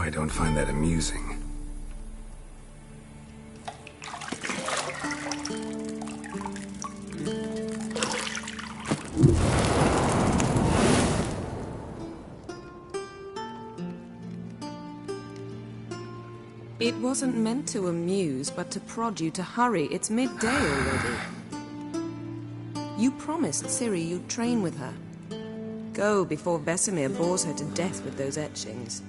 I don't find that amusing. It wasn't meant to amuse, but to prod you to hurry. It's midday already. You promised Ciri you'd train with her. Go before Vesemir bores her to death with those etchings.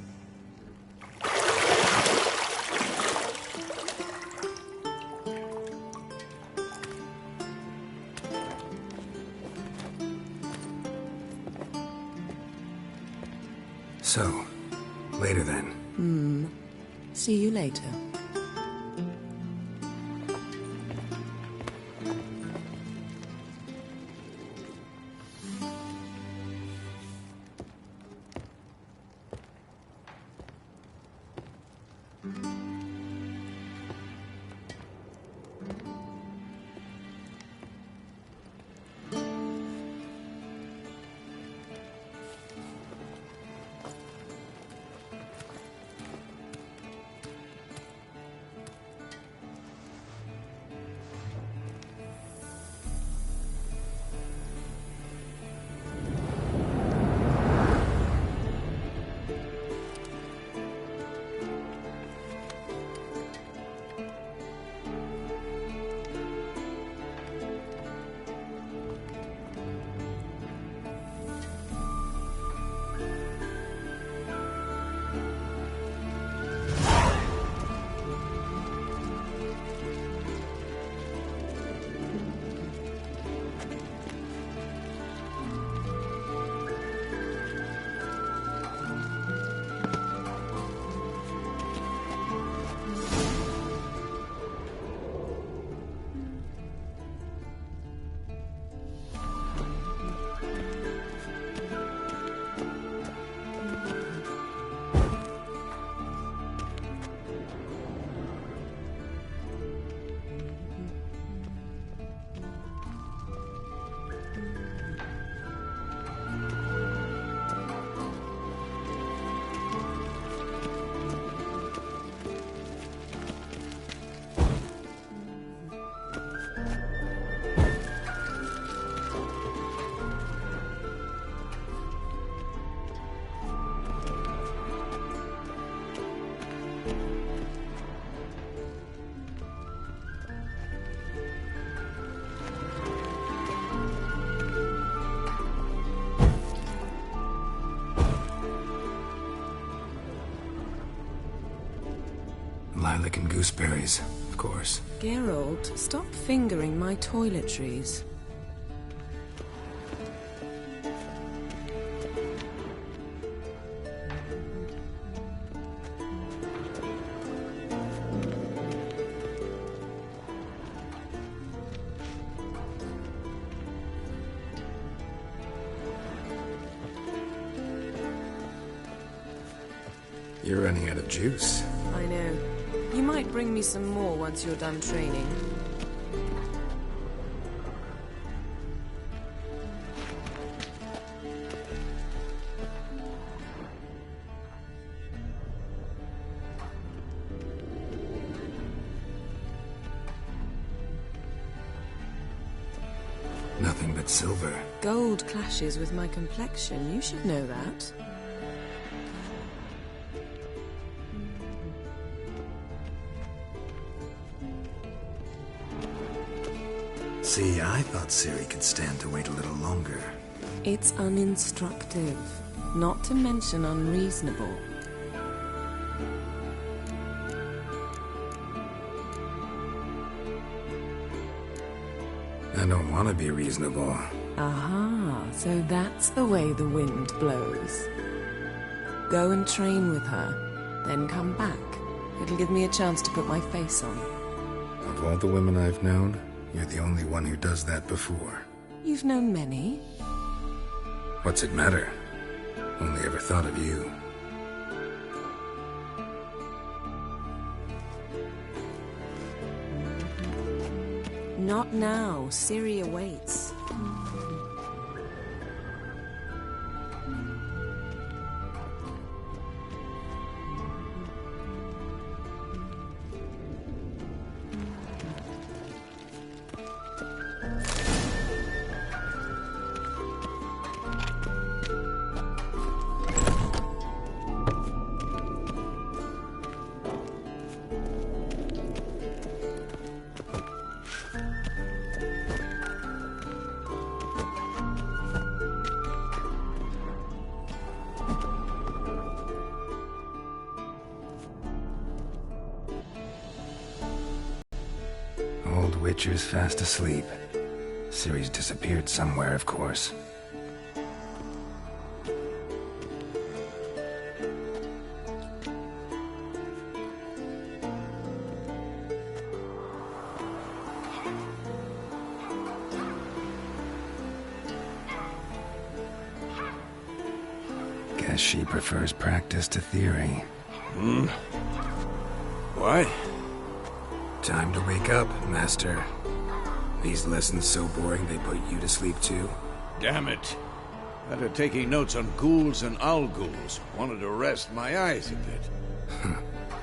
So, later then. See you later. Lilac and gooseberries, of course. Geralt, stop fingering my toiletries. You're running out of juice. I know. You might bring me some more once you're done training. Nothing but silver. Gold clashes with my complexion. You should know that. See, I thought Ciri could stand to wait a little longer. It's uninstructive, not to mention unreasonable. I don't want to be reasonable. Aha, so that's the way the wind blows. Go and train with her, then come back. It'll give me a chance to put my face on. Of all the women I've known, you're the only one who does that before. You've known many. What's it matter? Only ever thought of you. Not now. Ciri awaits. Witcher's fast asleep. Ciri's disappeared somewhere, of course. Guess she prefers practice to theory. What? Time to wake up, Master. These lessons so boring they put you to sleep too? Damn it. After taking notes on ghouls and owl-ghouls, wanted to rest my eyes a bit.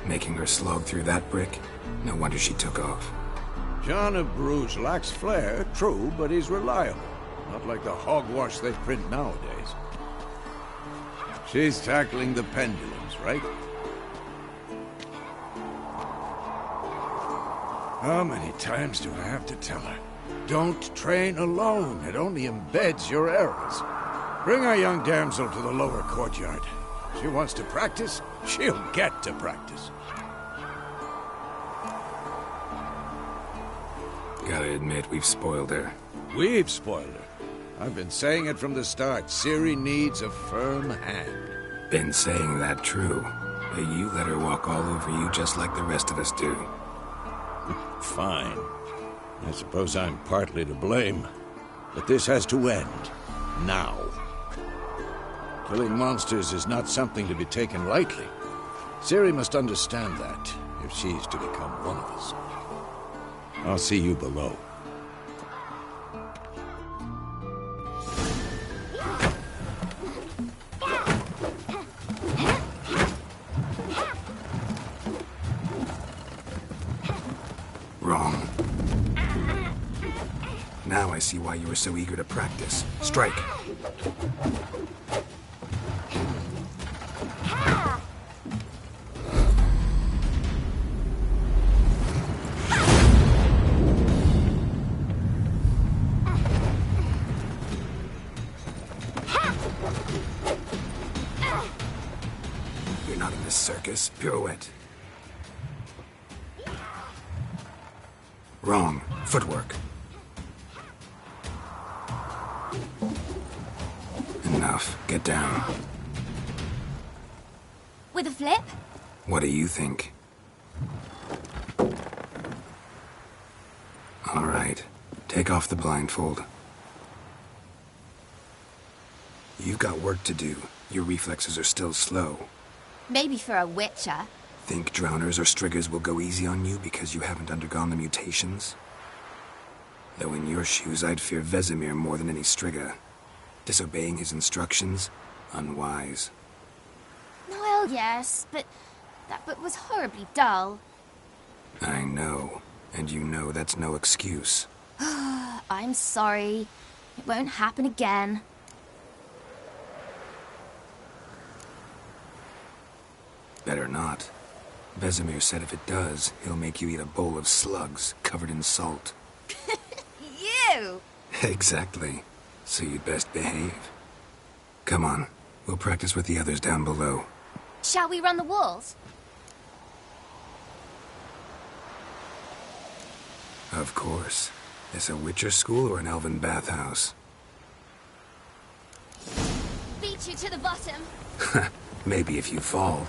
Making her slog through that brick? No wonder she took off. John of Bruges lacks flair, true, but he's reliable. Not like the hogwash they print nowadays. She's tackling the pendulums, right? How many times do I have to tell her? Don't train alone. It only embeds your errors. Bring our young damsel to the lower courtyard. She wants to practice, she'll get to practice. Gotta admit, we've spoiled her. We've spoiled her. I've been saying it from the start. Ciri needs a firm hand. Been saying that true. But you let her walk all over you just like the rest of us do. Fine. I suppose I'm partly to blame. But this has to end. Now. Killing monsters is not something to be taken lightly. Ciri must understand that, if she's to become one of us. I'll see you below. Wrong. Now I see why you were so eager to practice. Strike! You're not in this circus. Pirouette. Wrong. Footwork. Enough. Get down. With a flip? What do you think? All right. Take off the blindfold. You've got work to do. Your reflexes are still slow. Maybe for a witcher. Think drowners or striggers will go easy on you because you haven't undergone the mutations? Though in your shoes, I'd fear Vesemir more than any strigger. Disobeying his instructions? Unwise. Well, yes, but that book was horribly dull. I know. And you know that's no excuse. I'm sorry. It won't happen again. Better not. Vesemir said if it does, he'll make you eat a bowl of slugs covered in salt. You! Exactly. So you'd best behave. Come on. We'll practice with the others down below. Shall we run the walls? Of course. This a Witcher school or an elven bathhouse? Beat you to the bottom. Maybe if you fall.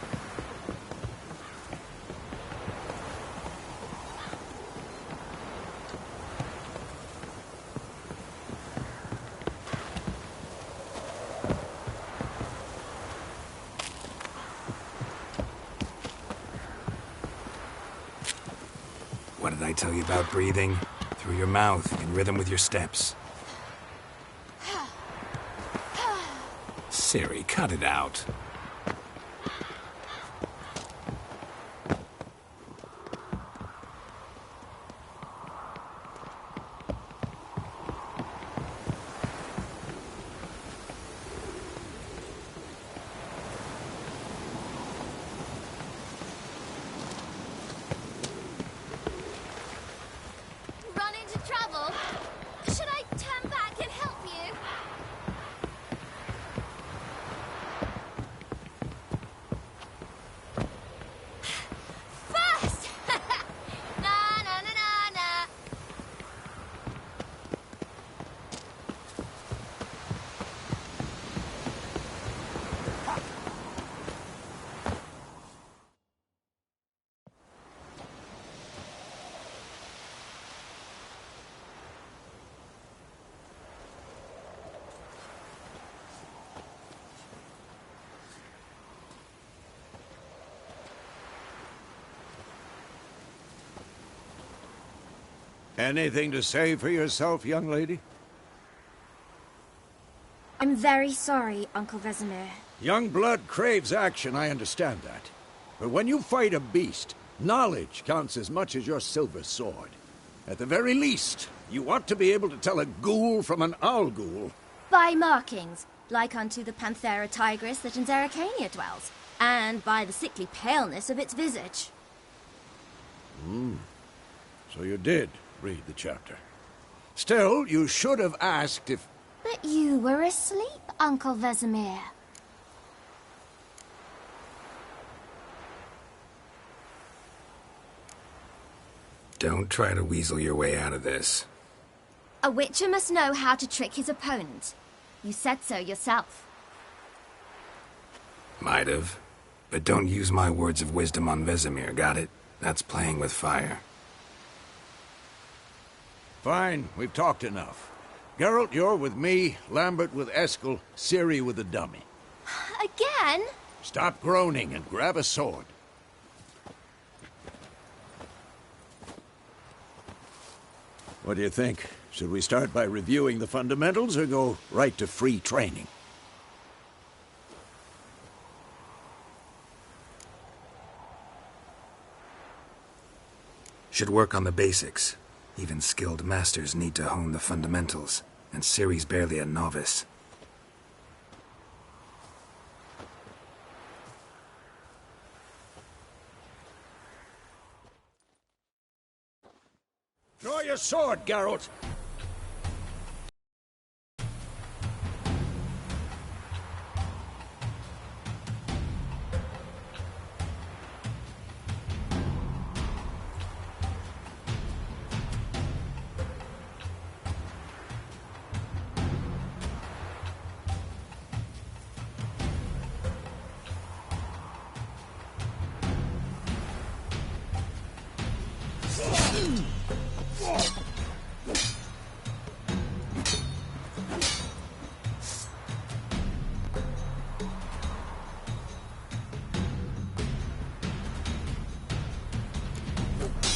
What did I tell you about breathing? Through your mouth, in rhythm with your steps. Ciri, cut it out. Anything to say for yourself, young lady? I'm very sorry, Uncle Vesemir. Young blood craves action, I understand that. But when you fight a beast, knowledge counts as much as your silver sword. At the very least, you ought to be able to tell a ghoul from an owl ghoul. By markings, like unto the Panthera tigris that in Zeracania dwells, and by the sickly paleness of its visage. So you did read the chapter. Still, you should have asked if... But you were asleep, Uncle Vesemir. Don't try to weasel your way out of this. A witcher must know how to trick his opponent. You said so yourself. Might have. But don't use my words of wisdom on Vesemir, got it? That's playing with fire. Fine, we've talked enough. Geralt, you're with me, Lambert with Eskel, Ciri with the dummy. Again? Stop groaning and grab a sword. What do you think? Should we start by reviewing the fundamentals or go right to free training? Should work on the basics. Even skilled masters need to hone the fundamentals, and Ciri's barely a novice. Draw your sword, Geralt!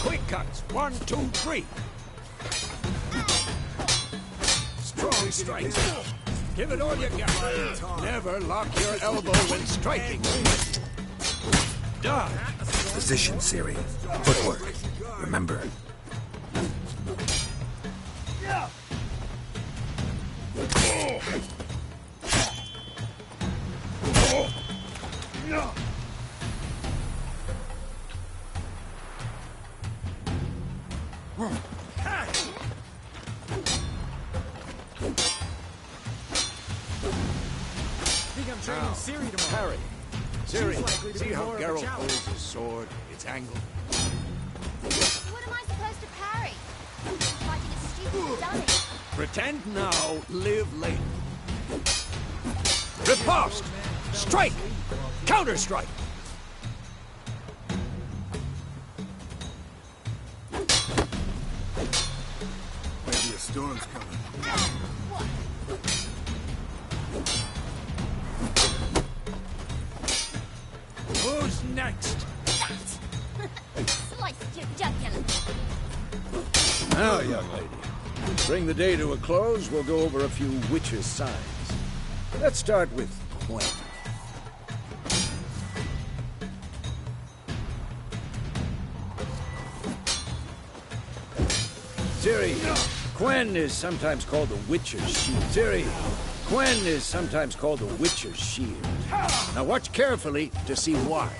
Quick cuts! 1, 2, 3! Strong strikes! Give it all you got! Never lock your elbow when striking! Done! Position, Ciri. Footwork. Remember. Ciri tomorrow. Harry. Ciri, see how Geralt holds his sword? It's angled. What am I supposed to parry? I'm fighting a stupid dummy. Pretend now, live later. Riposte! Strike! Counter-strike! Maybe a storm's coming. Who's next? Sliced your jugular. Now, young lady, to bring the day to a close, we'll go over a few witches' signs. Let's start with Gwen. Ciri, Gwen is sometimes called the Witcher's Shield. Ciri, Gwen is sometimes called the Witcher's Shield. Now watch carefully to see why.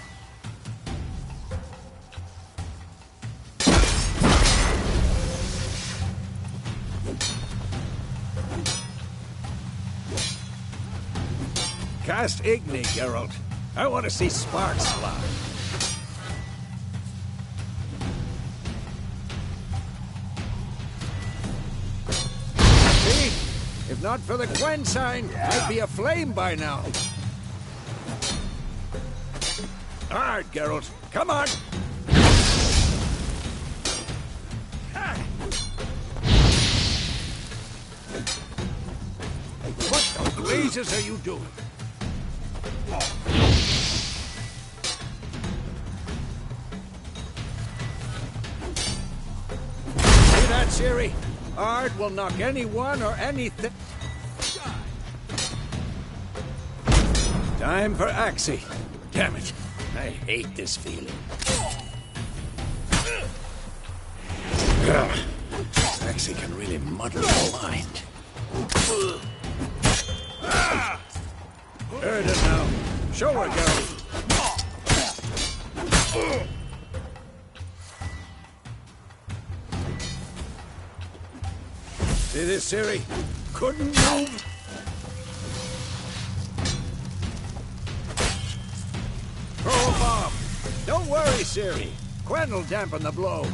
Cast Igni, Geralt. I want to see sparks fly. See? If not for the Gwen sign, I'd be aflame by now. All right, Geralt. Come on. What the blazes are you doing? See that that, Siri? Art will knock anyone or anything. Time for Axie. Damn it. I hate this feeling. Axie can really muddle your mind. Heard it now. Show her, girl. See this, Siri? Couldn't move. Throw a bomb. Don't worry, Siri. Quen will dampen the blow.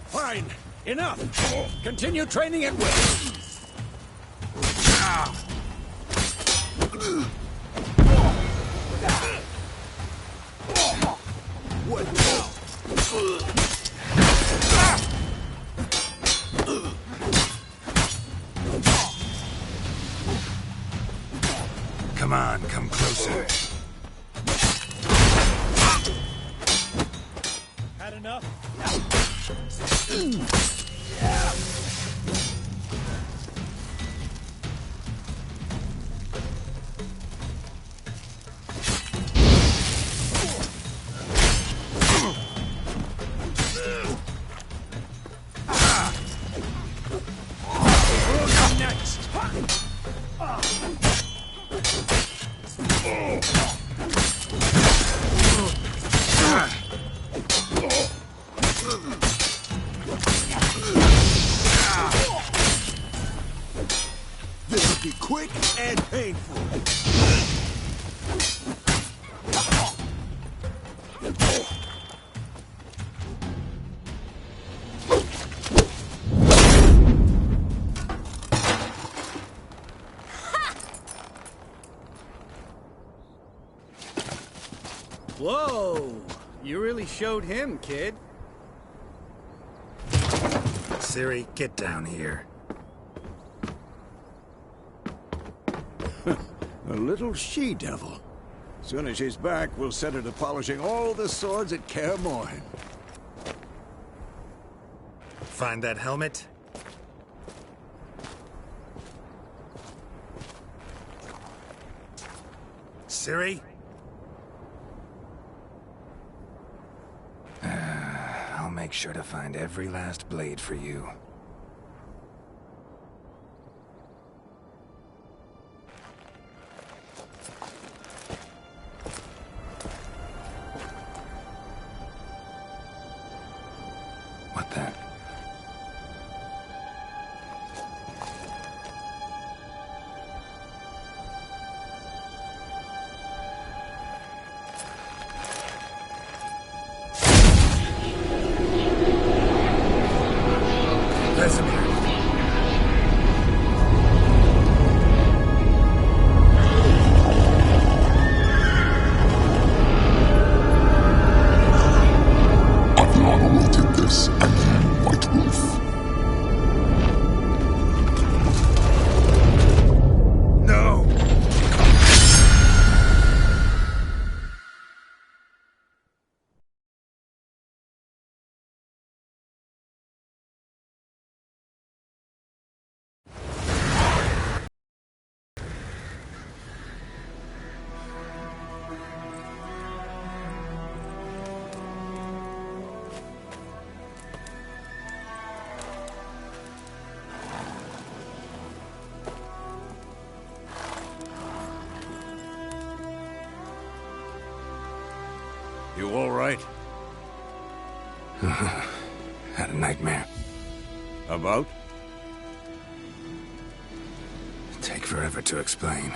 Fine. Enough. Continue training at will. What now? Come on, come closer. Had enough? This'll be quick and painful. Whoa! You really showed him, kid. Siri, get down here. A little she-devil. Soon as she's back, we'll set her to polishing all the swords at Kaer Morhen. Find that helmet? Siri? I'll make sure to find every last blade for you. What then? Vesemir. Adriana will take this, and you, White Wolf. No! You all right? Had a nightmare. About? forever to explain.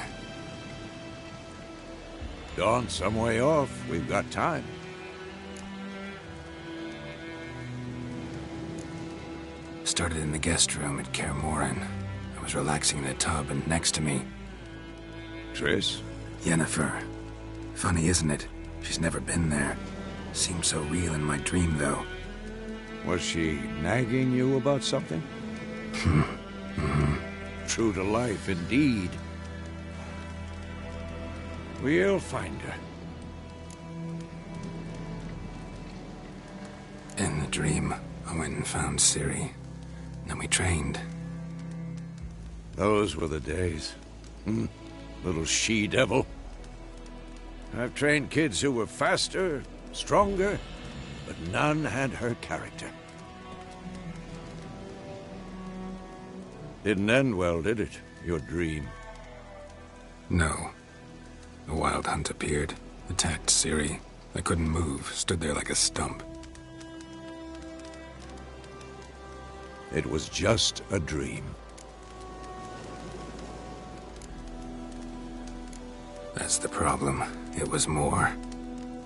Dawn's some way off. We've got time. Started in the guest room at Kaer Morhen. I was relaxing in a tub, and next to me... Triss? Yennefer. Funny, isn't it? She's never been there. Seemed so real in my dream, though. Was she nagging you about something? True to life, indeed. We'll find her. In the dream, I went and found Ciri. Then we trained. Those were the days. Little she-devil. I've trained kids who were faster, stronger, but none had her character. Didn't end well, did it? Your dream? No. A wild hunt appeared, attacked Ciri. I couldn't move, stood there like a stump. It was just a dream. That's the problem. It was more.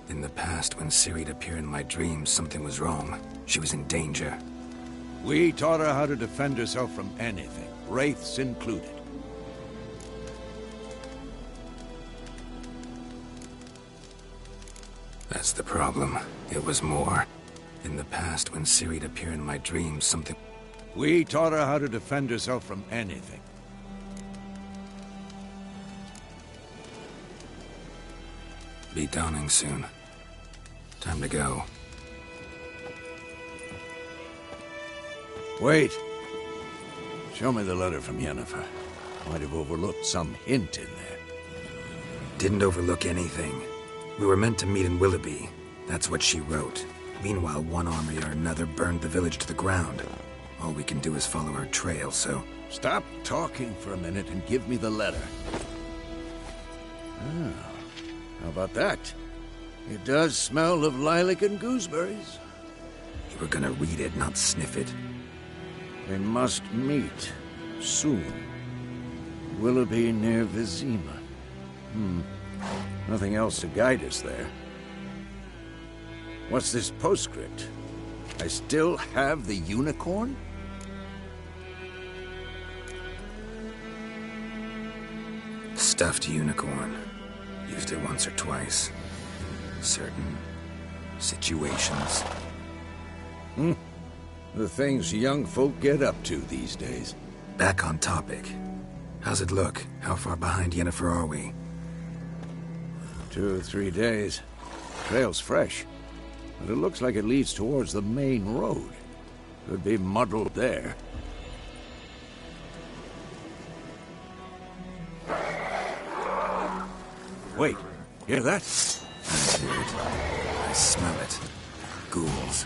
In the past, when Ciri'd appear in my dreams, something was wrong. She was in danger. We taught her how to defend herself from anything, wraiths included. That's the problem. It was more. In the past, when Ciri'd appear in my dreams, something... We taught her how to defend herself from anything. Be dawning soon. Time to go. Wait. Show me the letter from Yennefer. Might have overlooked some hint in there. Didn't overlook anything. We were meant to meet in Willoughby. That's what she wrote. Meanwhile, one army or another burned the village to the ground. All we can do is follow her trail, so... Stop talking for a minute and give me the letter. Oh, how about that? It does smell of lilac and gooseberries. You were gonna read it, not sniff it. They must meet. Soon. Willoughby near Vizima. Nothing else to guide us there. What's this postscript? I still have the unicorn? Stuffed unicorn. Used it once or twice. Certain situations. The things young folk get up to these days. Back on topic. How's it look? How far behind Yennefer are we? 2 or 3 days. Trail's fresh, but it looks like it leads towards the main road. Could be muddled there. Wait, hear that? I hear it. I smell it. Ghouls.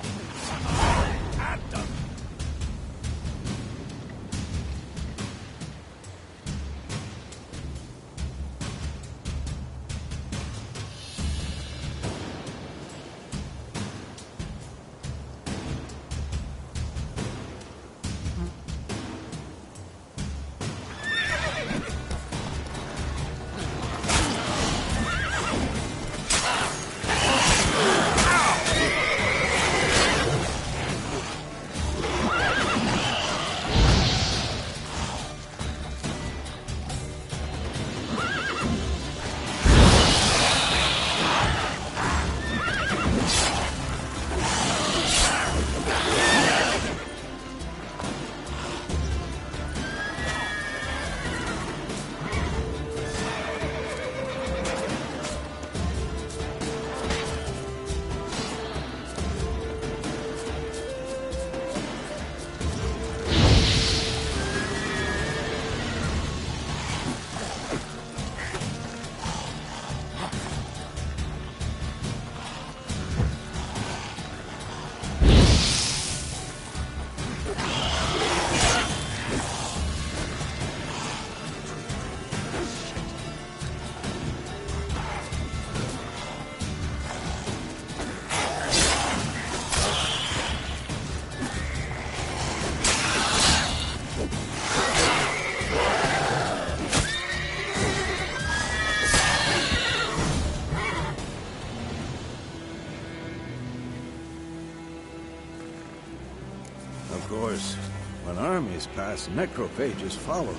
When armies pass, necrophages follow.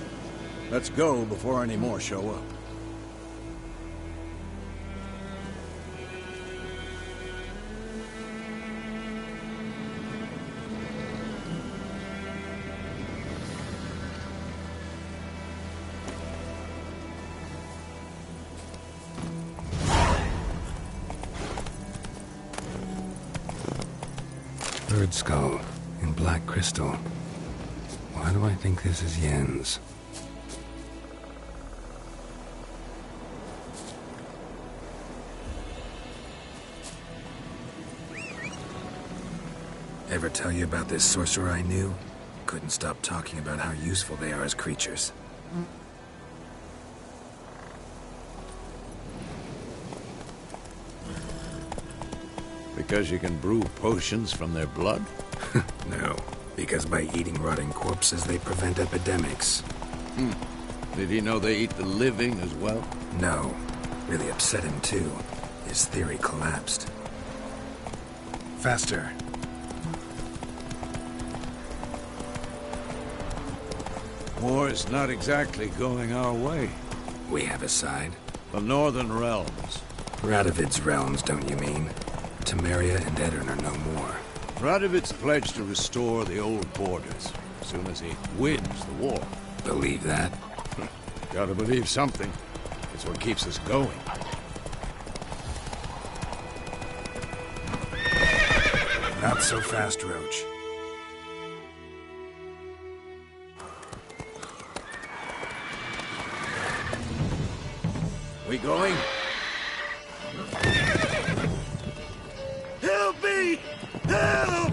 Let's go before any more show up. Bird skull in black crystal. Why do I think this is Yen's? Ever tell you about this sorcerer I knew? Couldn't stop talking about how useful they are as creatures. Because you can brew potions from their blood? No, because by eating rotting corpses, they prevent epidemics. Did he know they eat the living as well? No. Really upset him, too. His theory collapsed. Faster. War's not exactly going our way. We have a side. The Northern Realms. Radovid's realms, don't you mean? Temeria and Edirn are no more. Radovid's pledged to restore the old borders as soon as he wins the war. Believe that? Gotta believe something. It's what keeps us going. Not so fast, Roach. We going? Help me! Help!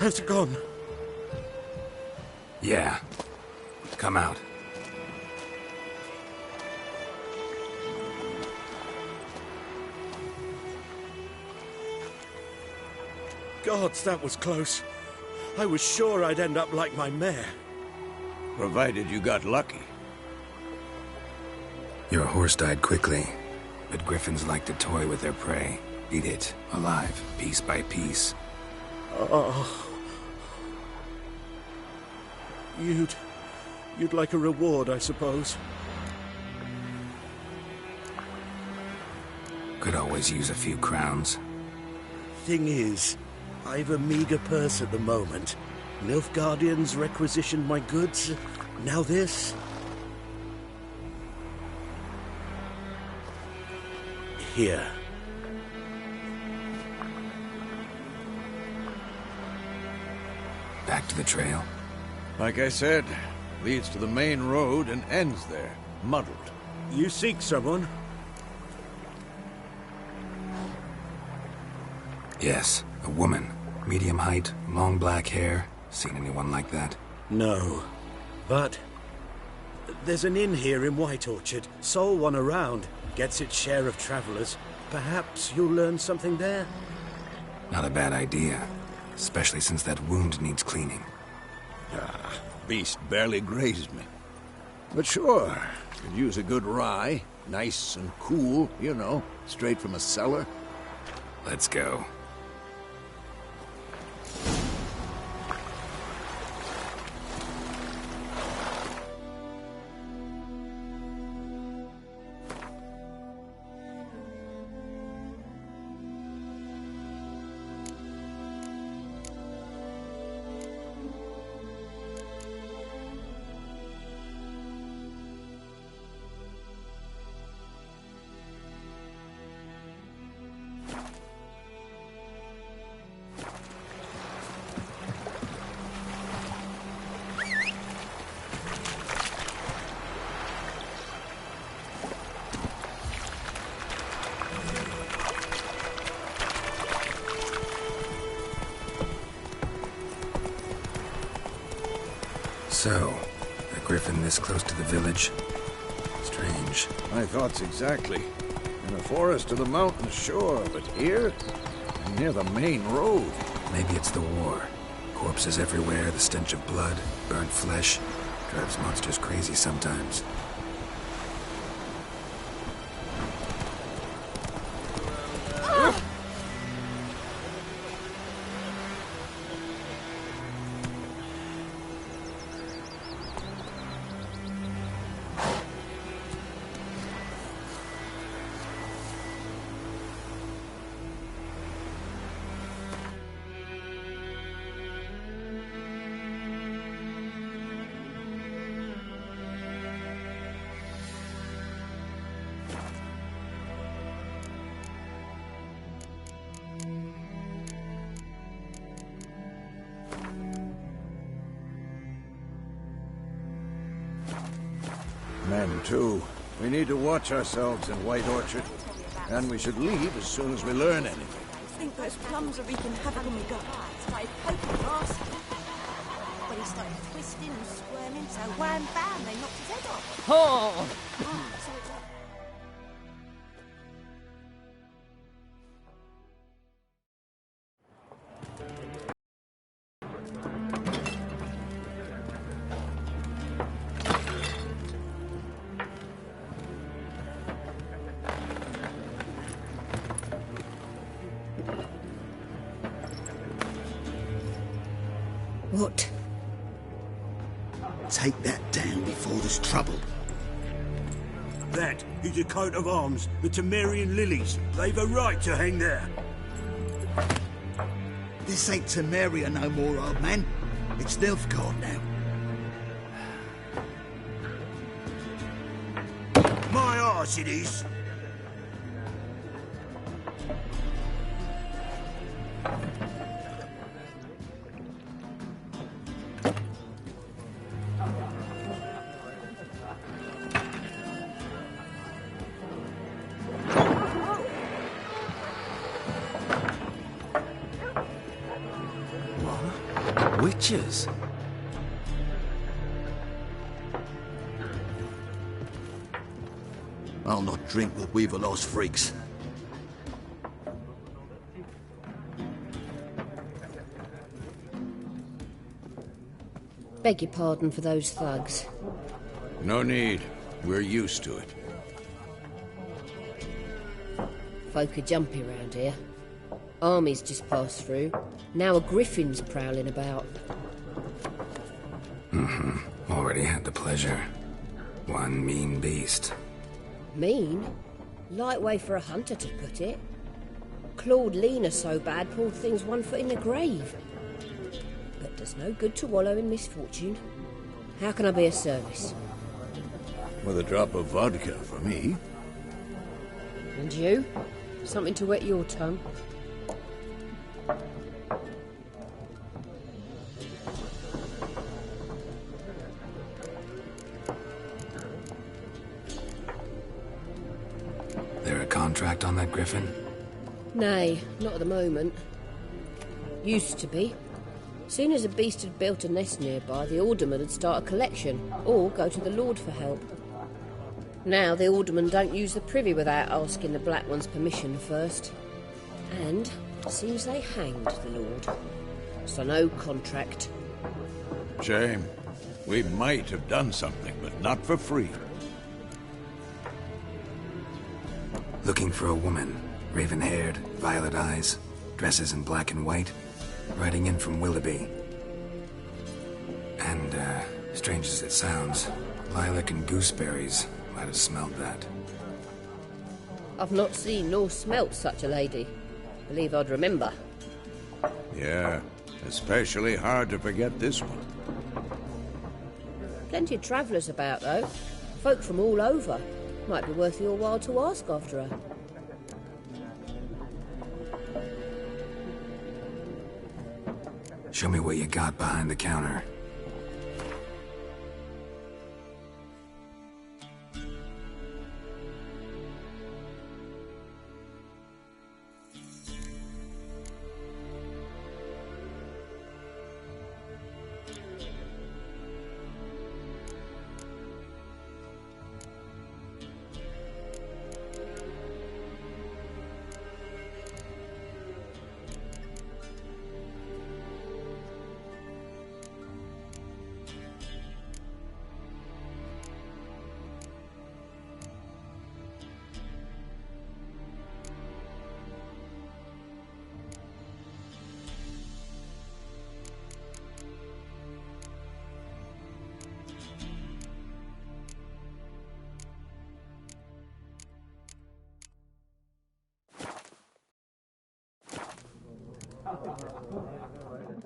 Has it gone? Yeah. Come out. Gods, that was close. I was sure I'd end up like my mare. Provided you got lucky. Your horse died quickly, but griffins like to toy with their prey. Eat it, alive, piece by piece. Oh. You'd like a reward, I suppose. Could always use a few crowns. Thing is, I've a meager purse at the moment. Nilfgaardians requisitioned my goods. Now this. Here. Back to the trail? Like I said, leads to the main road and ends there, muddled. You seek someone? Yes, a woman. Medium height, long black hair. Seen anyone like that? No. But there's an inn here in White Orchard. Sole one around. Gets its share of travelers. Perhaps you'll learn something there? Not a bad idea. Especially since that wound needs cleaning. Beast barely grazed me. But sure, could use a good rye. Nice and cool, you know, straight from a cellar. Let's go. So, a griffin this close to the village? Strange. My thoughts exactly. In a forest to the mountain shore, but here? Near the main road. Maybe it's the war. Corpses everywhere, the stench of blood, burnt flesh. Drives monsters crazy sometimes. Men, too. We need to watch ourselves in White Orchard. And we should leave as soon as we learn anything. I think those plums are wreaking havoc on the gut. Started poking grass. When he started twisting and squirming, so wham bam, they knocked his head off. Oh! So it's What? Take that down before there's trouble. That is a coat of arms, the Temerian lilies. They've a right to hang there. This ain't Temeria no more, old man. It's Nilfgaard now. My arse it is. Witches? I'll not drink with Weaverlaw's freaks. Beg your pardon for those thugs. No need. We're used to it. Folk are jumpy round here. Armies just passed through. Now a griffin's prowling about. Already had the pleasure. One mean beast. Mean? Light way for a hunter to put it. Clawed Lena so bad, poor thing's 1 foot in the grave. But there's no good to wallow in misfortune. How can I be of service? With a drop of vodka for me. And you? Something to wet your tongue? There a contract on that griffin? Nay, not at the moment. Used to be. Soon as a beast had built a nest nearby, the alderman would start a collection, or go to the Lord for help. Now the alderman don't use the privy without asking the Black One's permission first. And seems they hanged the Lord. So no contract. Shame. We might have done something, but not for free. Looking for a woman. Raven-haired, violet eyes, dresses in black and white. Riding in from Willoughby. And, strange as it sounds, lilac and gooseberries might have smelled that. I've not seen nor smelt such a lady. Believe I'd remember. Yeah, especially hard to forget this one. Plenty of travellers about, though. Folk from all over. Might be worth your while to ask after her. Show me what you got behind the counter.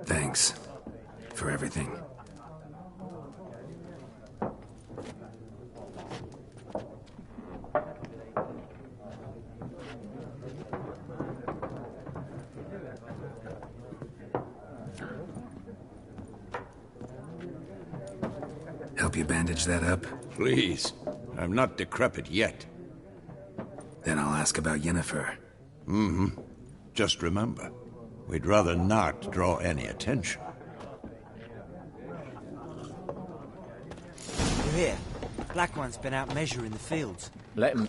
Thanks for everything. Help you bandage that up? Please. I'm not decrepit yet. Then I'll ask about Yennefer. Mm-hmm. Just remember, we'd rather not draw any attention. You hear? Black One's been out measuring the fields. Let him...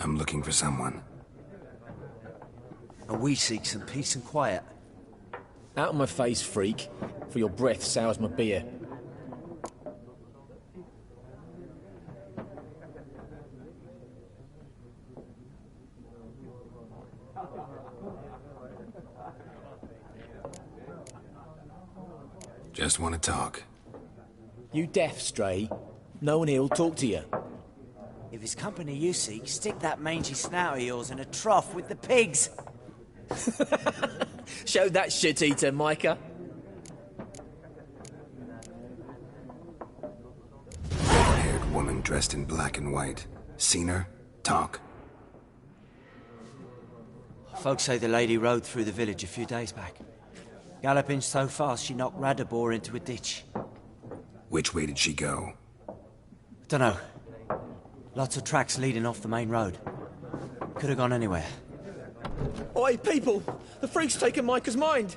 I'm looking for someone. And we seek some peace and quiet. Out of my face, freak, for your breath sours my beer. Just want to talk. You deaf, Stray? No one here'll talk to you. If it's company you seek, stick that mangy snout of yours in a trough with the pigs. Show that shit-eater, Micah. Red-haired woman dressed in black and white. Seen her? Talk. Folks say the lady rode through the village a few days back. Galloping so fast she knocked Radabor into a ditch. Which way did she go? Dunno. Lots of tracks leading off the main road. Could have gone anywhere. Oi, people! The freak's taken Micah's mind!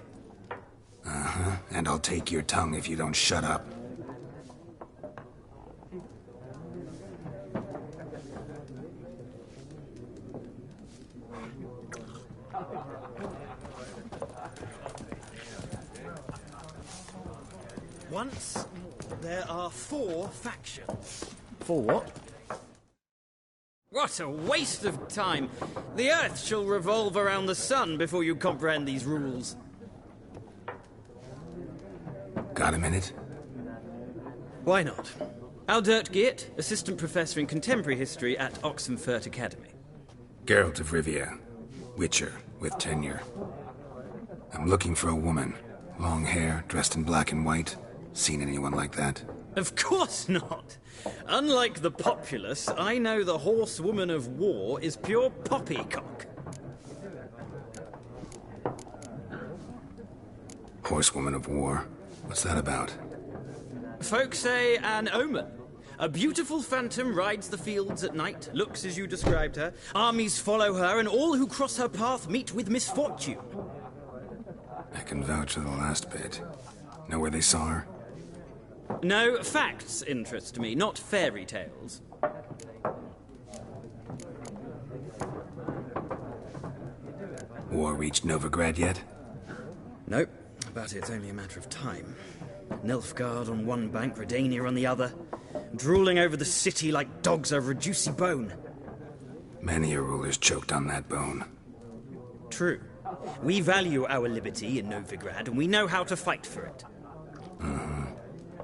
Uh-huh. And I'll take your tongue if you don't shut up. Once more, there are 4 factions. For what? What a waste of time! The Earth shall revolve around the sun before you comprehend these rules. Got a minute? Why not? Aldert Geert, Assistant Professor in Contemporary History at Oxenfurt Academy. Geralt of Rivia. Witcher, with tenure. I'm looking for a woman. Long hair, dressed in black and white. Seen anyone like that? Of course not! Unlike the populace, I know the horsewoman of war is pure poppycock. Horsewoman of war? What's that about? Folk say an omen. A beautiful phantom rides the fields at night, looks as you described her. Armies follow her, and all who cross her path meet with misfortune. I can vouch for the last bit. Know where they saw her? No, facts interest me, not fairy tales. War reached Novigrad yet? Nope, but it's only a matter of time. Nilfgaard on one bank, Redania on the other, drooling over the city like dogs over a juicy bone. Many a ruler's choked on that bone. True. We value our liberty in Novigrad, and we know how to fight for it.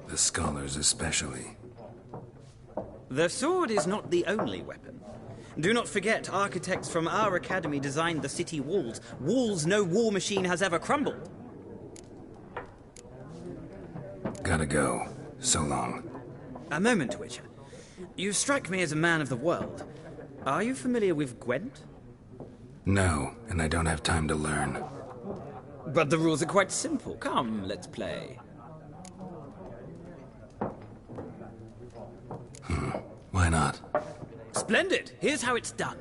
The scholars especially. The sword is not the only weapon. Do not forget, architects from our academy designed the city walls. Walls no war machine has ever crumbled. Gotta go. So long. A moment, Witcher. You strike me as a man of the world. Are you familiar with Gwent? No, and I don't have time to learn. But the rules are quite simple. Come, let's play. Why not? Splendid! Here's how it's done.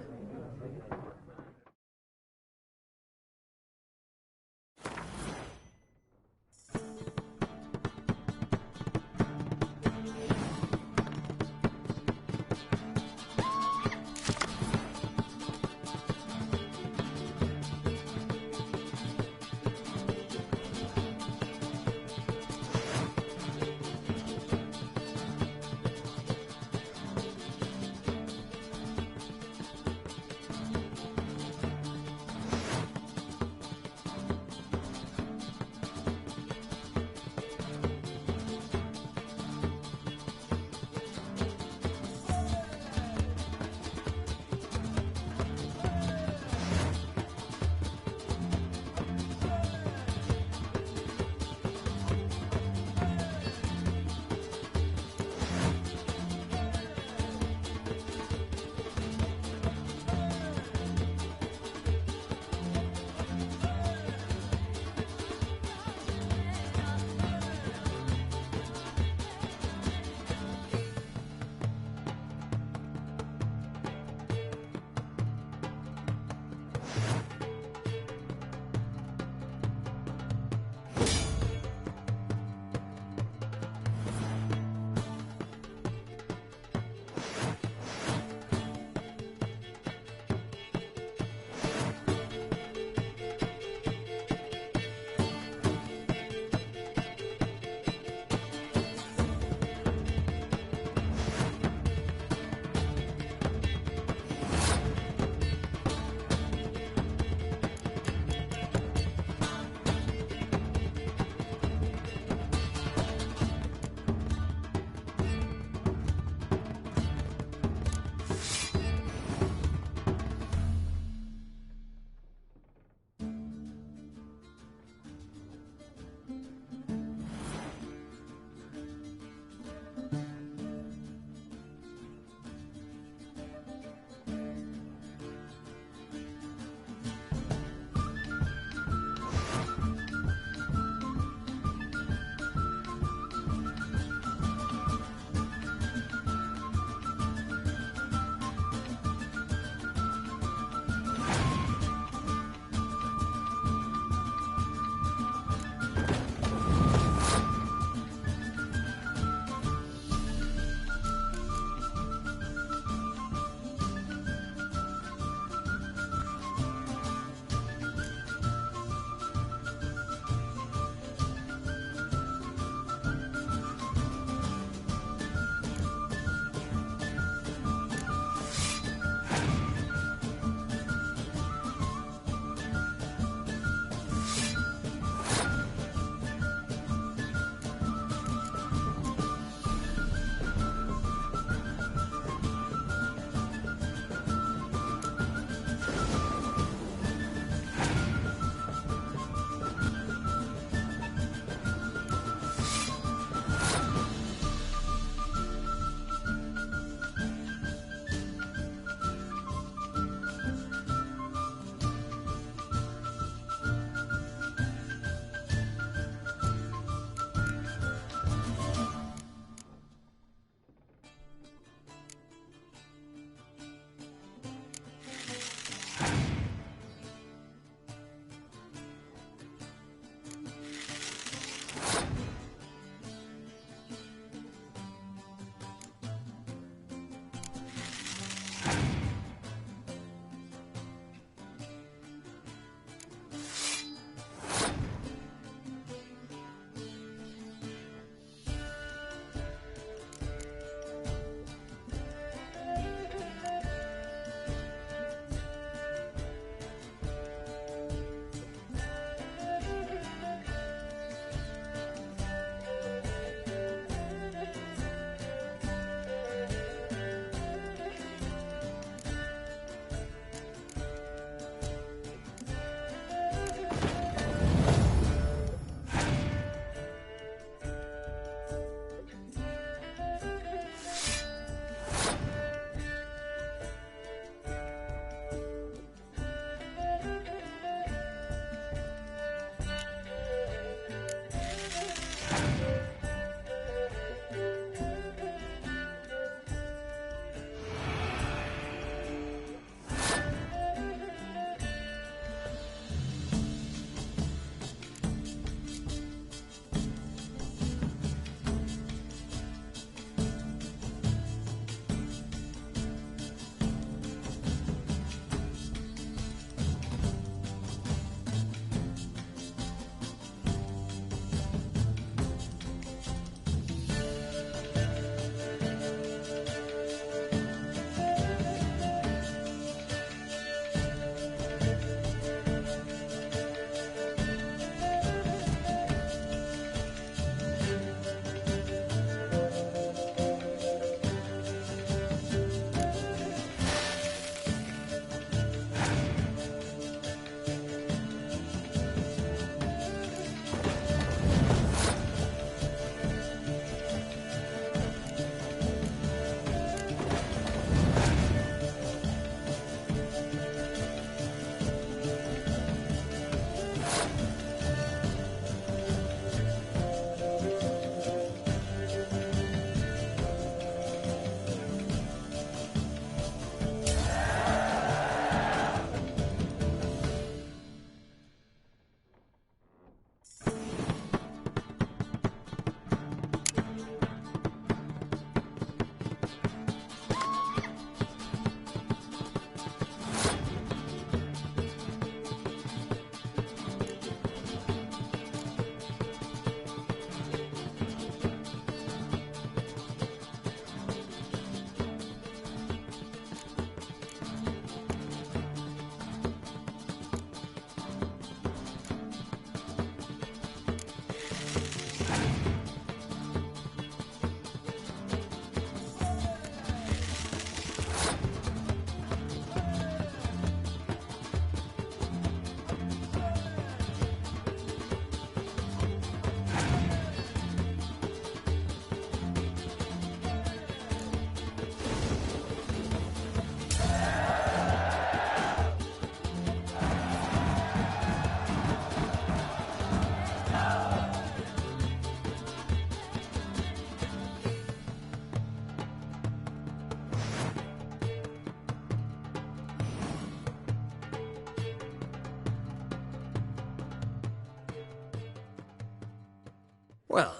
Well,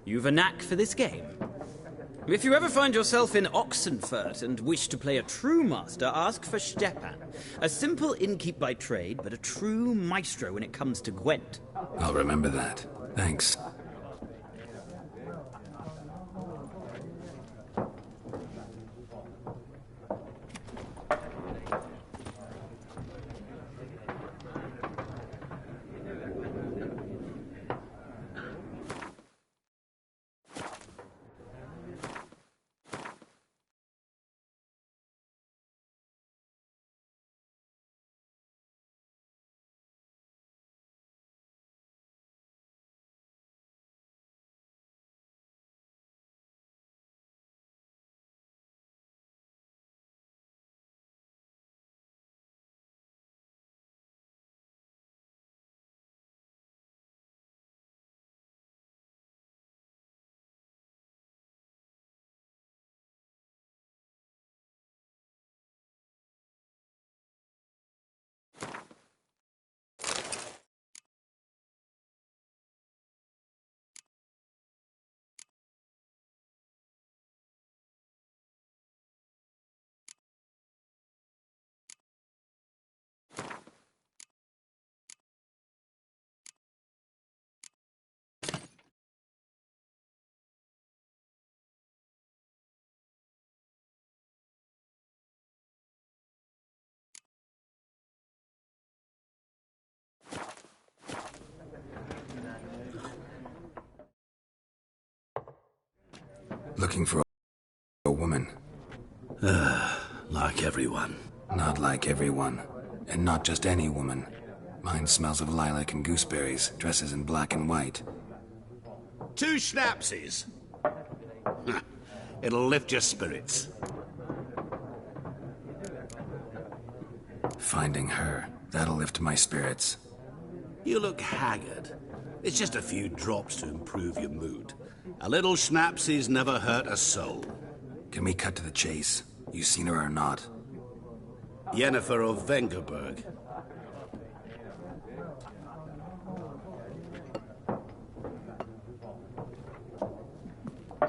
you've a knack for this game. If you ever find yourself in Oxenfurt and wish to play a true master, ask for Stepan. A simple innkeep by trade, but a true maestro when it comes to Gwent. I'll remember that. Thanks. Looking for a woman. Like everyone. Not like everyone. And not just any woman. Mine smells of lilac and gooseberries, dresses in black and white. 2 schnapsies. It'll lift your spirits. Finding her, that'll lift my spirits. You look haggard. It's just a few drops to improve your mood. A little schnapsies never hurt a soul. Can we cut to the chase? You seen her or not? Yennefer of Vengerberg.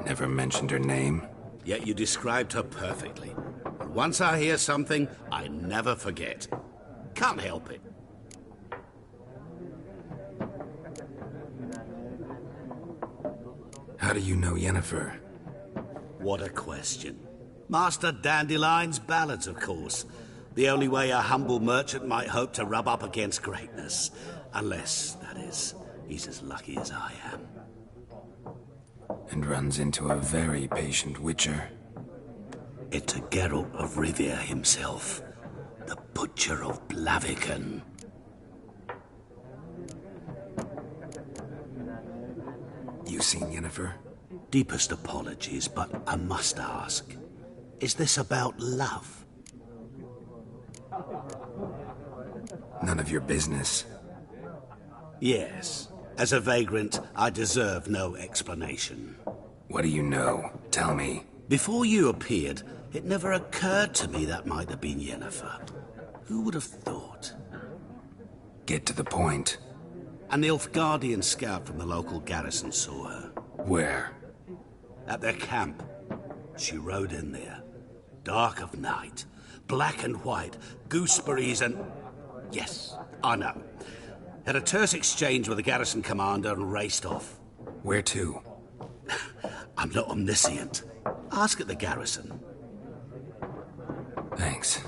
Never mentioned her name. Yet you described her perfectly. And once I hear something, I never forget. Can't help it. How do you know Yennefer? What a question. Master Dandelion's ballads, of course. The only way a humble merchant might hope to rub up against greatness. Unless, that is, he's as lucky as I am. And runs into a very patient witcher. Into Geralt of Rivia himself. The Butcher of Blaviken. You seen Yennefer? Deepest apologies, but I must ask. Is this about love? None of your business. Yes. As a vagrant, I deserve no explanation. What do you know? Tell me. Before you appeared, it never occurred to me that might have been Yennefer. Who would have thought? Get to the point. An Nilfgaardian scout from the local garrison saw her. Where? At their camp. She rode in there. Dark of night. Black and white. Gooseberries and... Yes, I know. Had a terse exchange with the garrison commander and raced off. Where to? I'm not omniscient. Ask at the garrison. Thanks.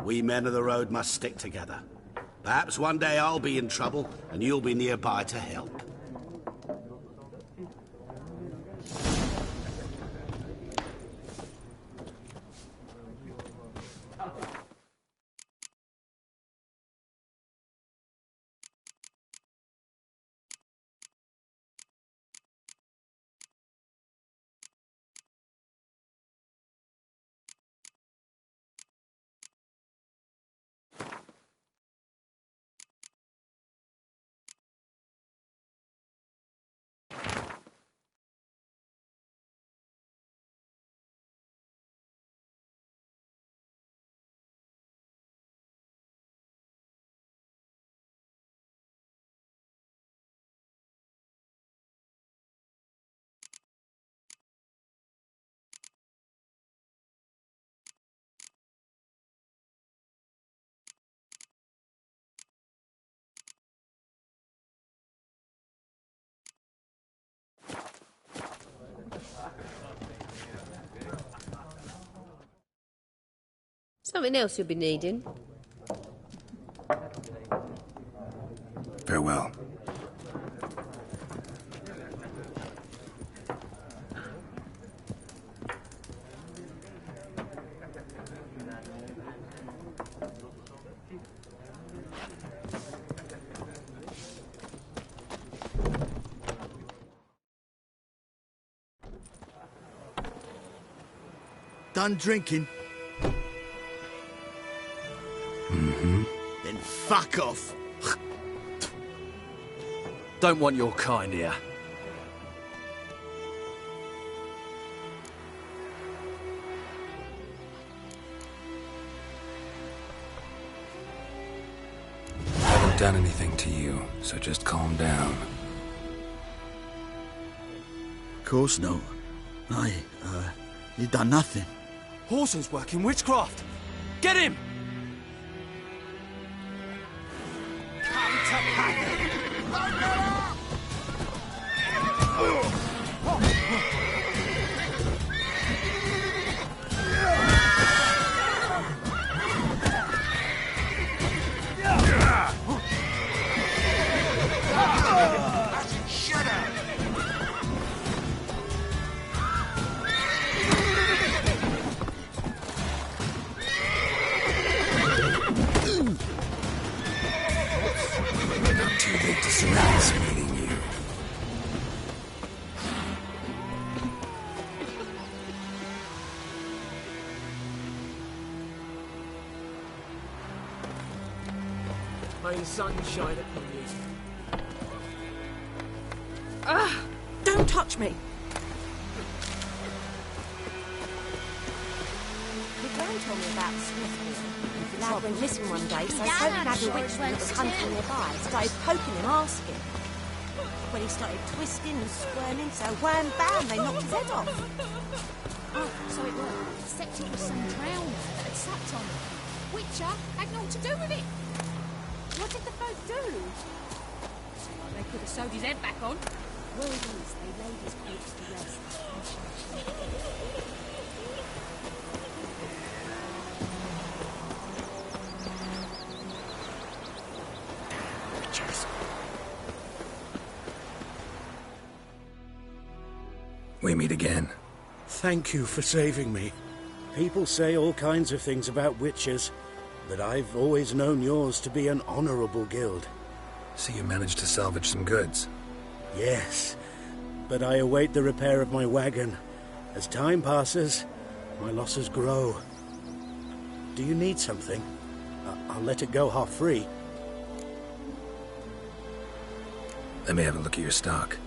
We men of the road must stick together. Perhaps one day I'll be in trouble and you'll be nearby to help. Something else you'll be needing. Farewell. Done drinking? Mm-hmm. Then fuck off. Don't want your kind here. I haven't done anything to you, so just calm down. Of course not. You done nothing. Horson's working witchcraft. Get him! May the sun shine upon you. Don't touch me! My gran told me about the Smith boy. The lad went missing one day, so I spoke to the witch that was hunting nearby. Started poking him, asking. When he started twisting and squirming, so wham bam, they knocked his head off. Oh, so it was. Except it was some drowner that had slept on him. Witcher had naught to do with it. What did the folk do? They could have sewed his head back on. Well, it is. They laid his corpse to rest. We meet again. Thank you for saving me. People say all kinds of things about witches, but I've always known yours to be an honorable guild. So you managed to salvage some goods? Yes, but I await the repair of my wagon. As time passes, my losses grow. Do you need something? I'll let it go half-free. Let me have a look at your stock.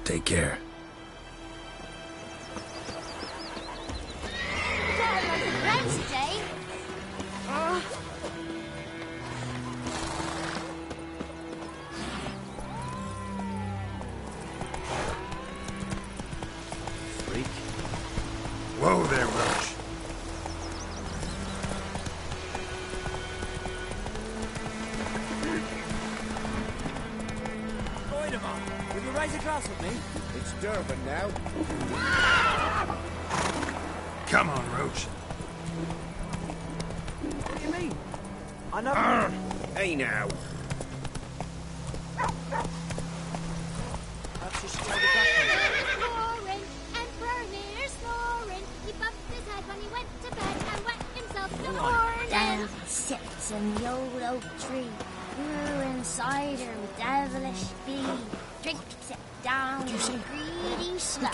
Take care. Got a load of bread today. Freak. Whoa there, Roach. Will you raise a glass with me? It's Durban now. Come on, Roach. What do you mean? I know. Hey now. Perhaps you should tell the captain. Snoring, Emperor near snoring. He bumped his head when he went to bed and wet himself in the morning. Down sits in the old oak tree, brewing cider with devilish speed. Drinks it down with a greedy slow.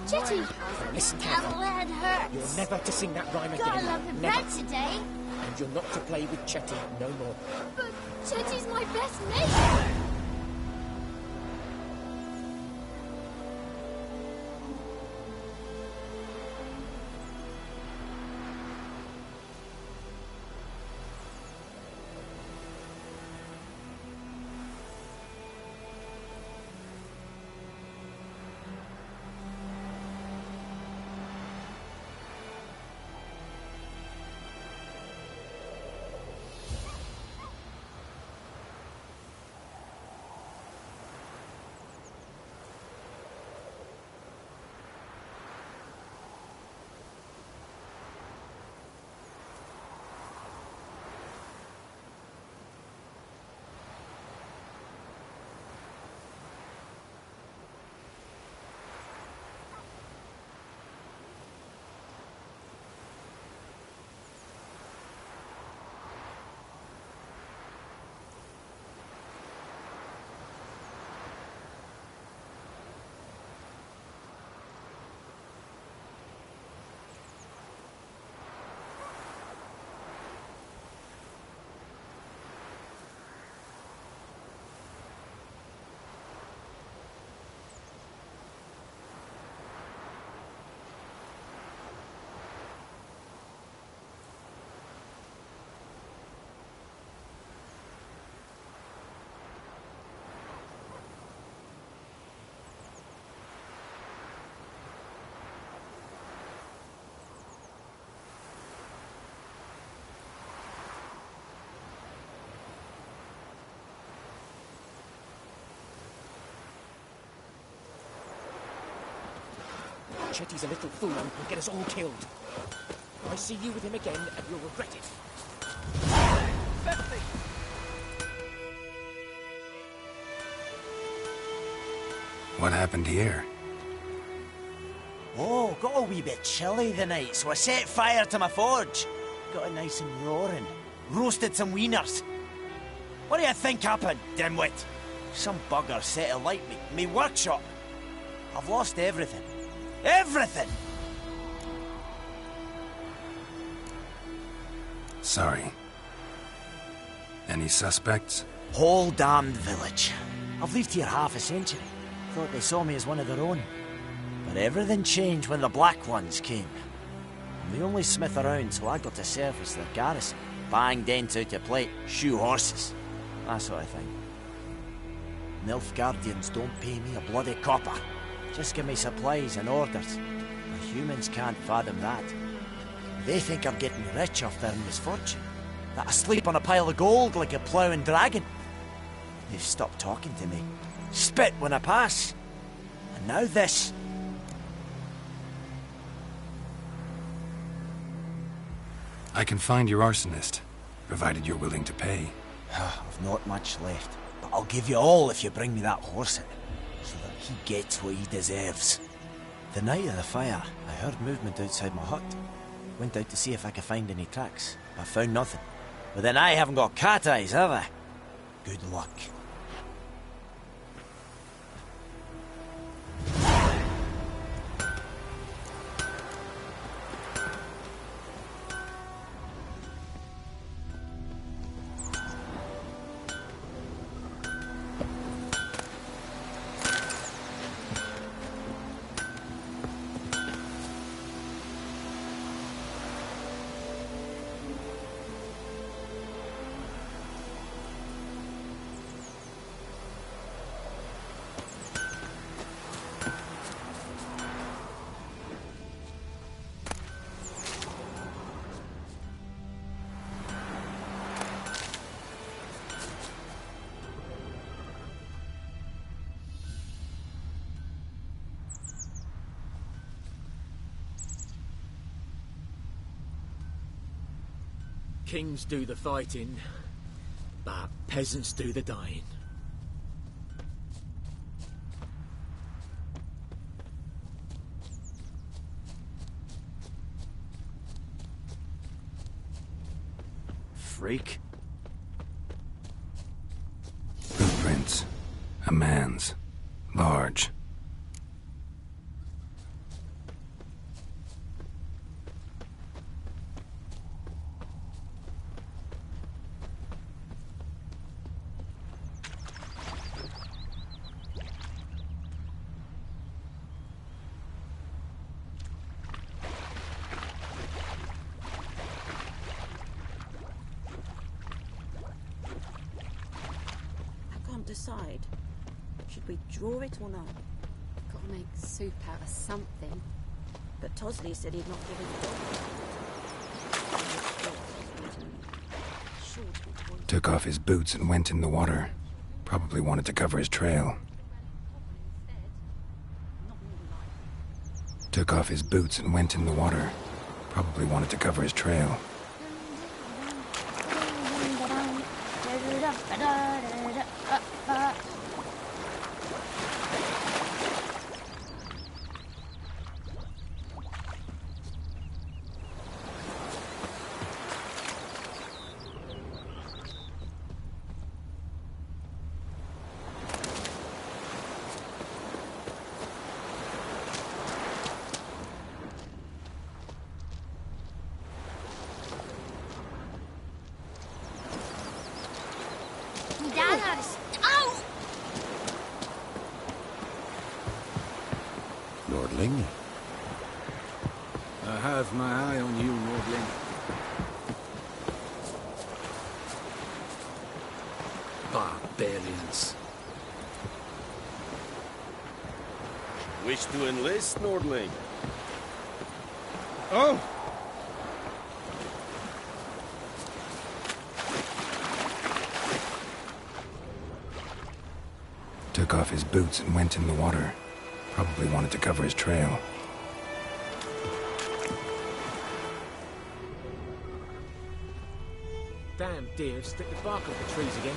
Chetty! Listen, That Catherine. lead hurts. You're never to sing that rhyme Gotta again. love the Never. bread today. And you're not to play with Chetty no more. But Chetty's my best mate! Chetty's a little fool and will get us all killed. I see you with him again and you'll regret it. What happened here? Oh, got a wee bit chilly the night, so I set fire to my forge. Got it nice and roaring. Roasted some wieners. What do you think happened, dimwit? Some bugger set alight me workshop. I've lost everything. Everything! Sorry. Any suspects? Whole damned village. I've lived here half a century. Thought they saw me as one of their own. But everything changed when the Black Ones came. I'm the only smith around, so I got to service their garrison. Bang dents out of plate, shoe horses. That sort of thing. Nilfgaardians don't pay me a bloody copper. Just give me supplies and orders. The humans can't fathom that. They think I'm getting rich off their misfortune. That I sleep on a pile of gold like a ploughing dragon. They've stopped talking to me. Spit when I pass. And now this. I can find your arsonist, provided you're willing to pay. I've not much left, but I'll give you all if you bring me that horse in, so that he gets what he deserves. The night of the fire, I heard movement outside my hut. Went out to see if I could find any tracks, but found nothing. But then I haven't got cat eyes, have I? Good luck. Kings do the fighting, but peasants do the dying. Freak. Footprints. A man's. Large. decide. Should we draw it or not? Gotta make soup out of something. But Tosley said he'd not give it a Took off his boots and went in the water. Probably wanted to cover his trail. Took off his boots and went in the water. Probably wanted to cover his trail. Nordling? I have my eye on you, Nordling. Barbarians. Wish to enlist, Nordling? Oh! Took off his boots and went in the water. Probably wanted to cover his trail. Damn deer, stick the bark off the trees again.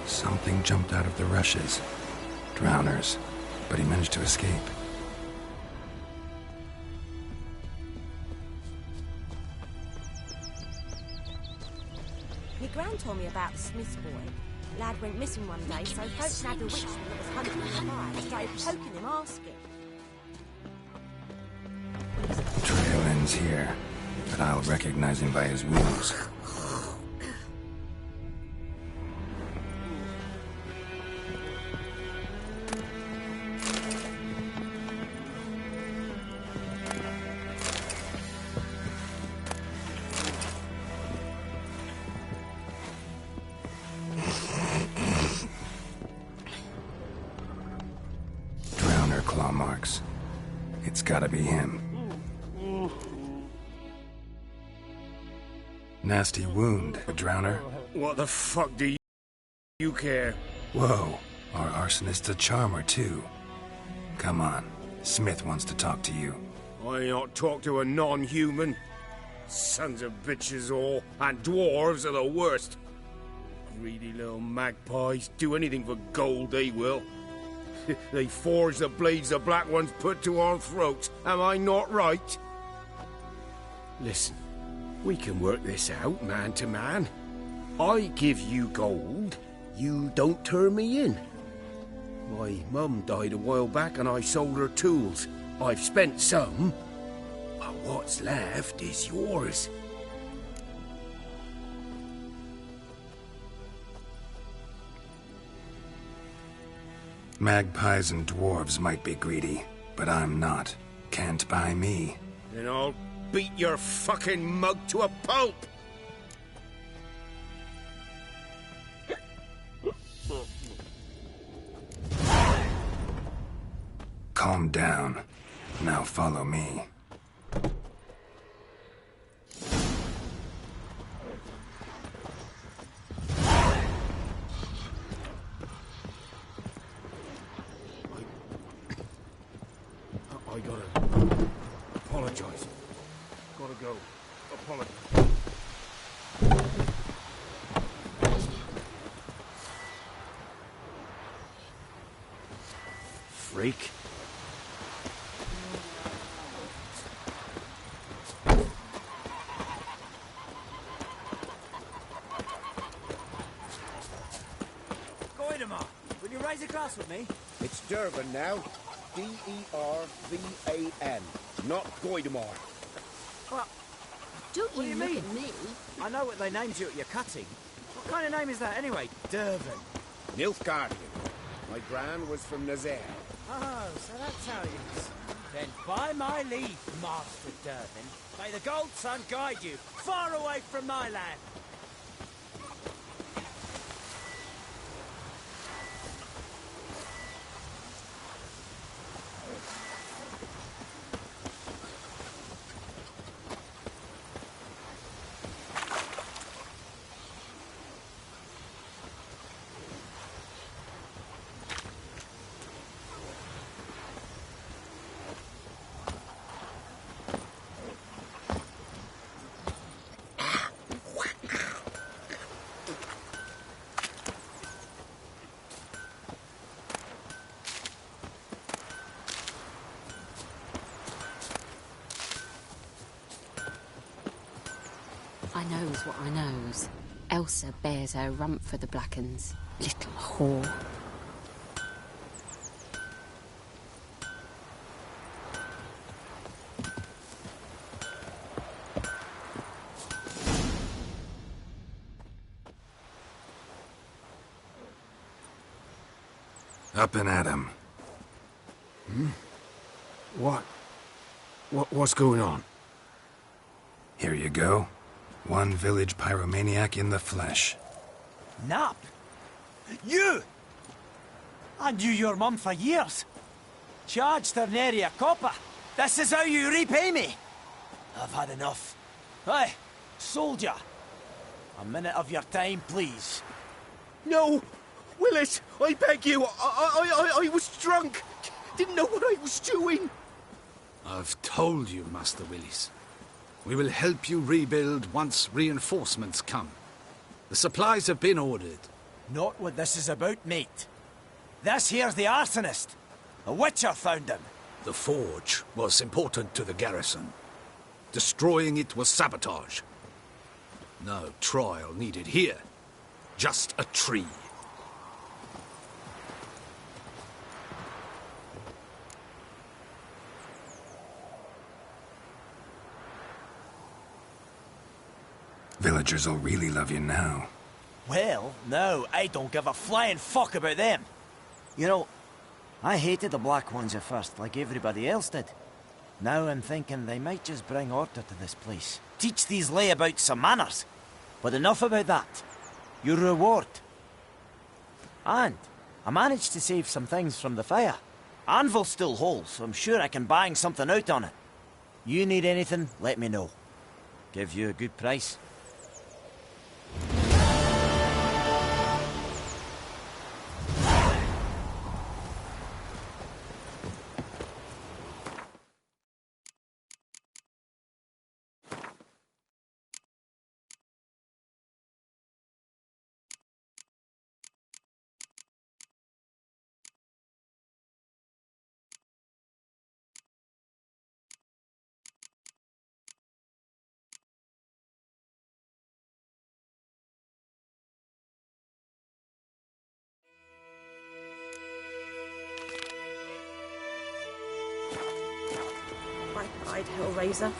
Something jumped out of the rushes. Drowners. But he managed to escape. My gran told me about the Smith's boy. Lad went missing one day, so folks had the witchman that was hunting him by started poking him, asking. Trail ends here, but I'll recognize him by his wounds. Claw marks. It's gotta be him. Nasty wound, a drowner. What the fuck do you care? Whoa, our arsonist's a charmer too. Come on, Smith wants to talk to you. I ain't not talk to a non-human. Sons of bitches all, and dwarves are the worst. Greedy little magpies, do anything for gold, they will. They forge the blades the black ones put to our throats. Am I not right? Listen, we can work this out man to man. I give you gold, you don't turn me in. My mum died a while back and I sold her tools. I've spent some, but what's left is yours. Magpies and dwarves might be greedy, but I'm not. Can't buy me. Then I'll beat your fucking mug to a pulp! Calm down. Now follow me. I gotta apologize. Gotta go. Apologize. Freak. Goidemar, will you raise a glass with me? It's Durban now. D-E-R-V-A-N, not Goidemar. Well, Don't what do you you look mean? at me. I know what they named you at your cutting. What kind of name is that anyway? Durban. Nilfgaard. My gran was from Nazaire. Oh, so that's how it is. Then by my leave, Master Durbin, may the Gold Sun guide you far away from my land. I knows what I knows. Elsa bears her rump for the Blackens. Little whore. Up and at 'em. What's going on? Here you go. One village pyromaniac in the flesh. Nap? You! I knew your mum for years. Charged her nary a copper. This is how you repay me. I've had enough. Hey, soldier. A minute of your time, please. No! Willis, I beg you. I was drunk. Didn't know what I was doing. I've told you, Master Willis. We will help you rebuild once reinforcements come. The supplies have been ordered. Not what this is about, mate. This here's the arsonist. A witcher found him. The forge was important to the garrison. Destroying it was sabotage. No trial needed here. Just a tree. Villagers will really love you now. Well, no, I don't give a flying fuck about them. You know, I hated the Black Ones at first, like everybody else did. Now I'm thinking they might just bring order to this place. Teach these layabouts some manners. But enough about that. Your reward. And I managed to save some things from the fire. Anvil's still whole, so I'm sure I can bang something out on it. You need anything, let me know. Give you a good price. Bright-eyed Hellraiser.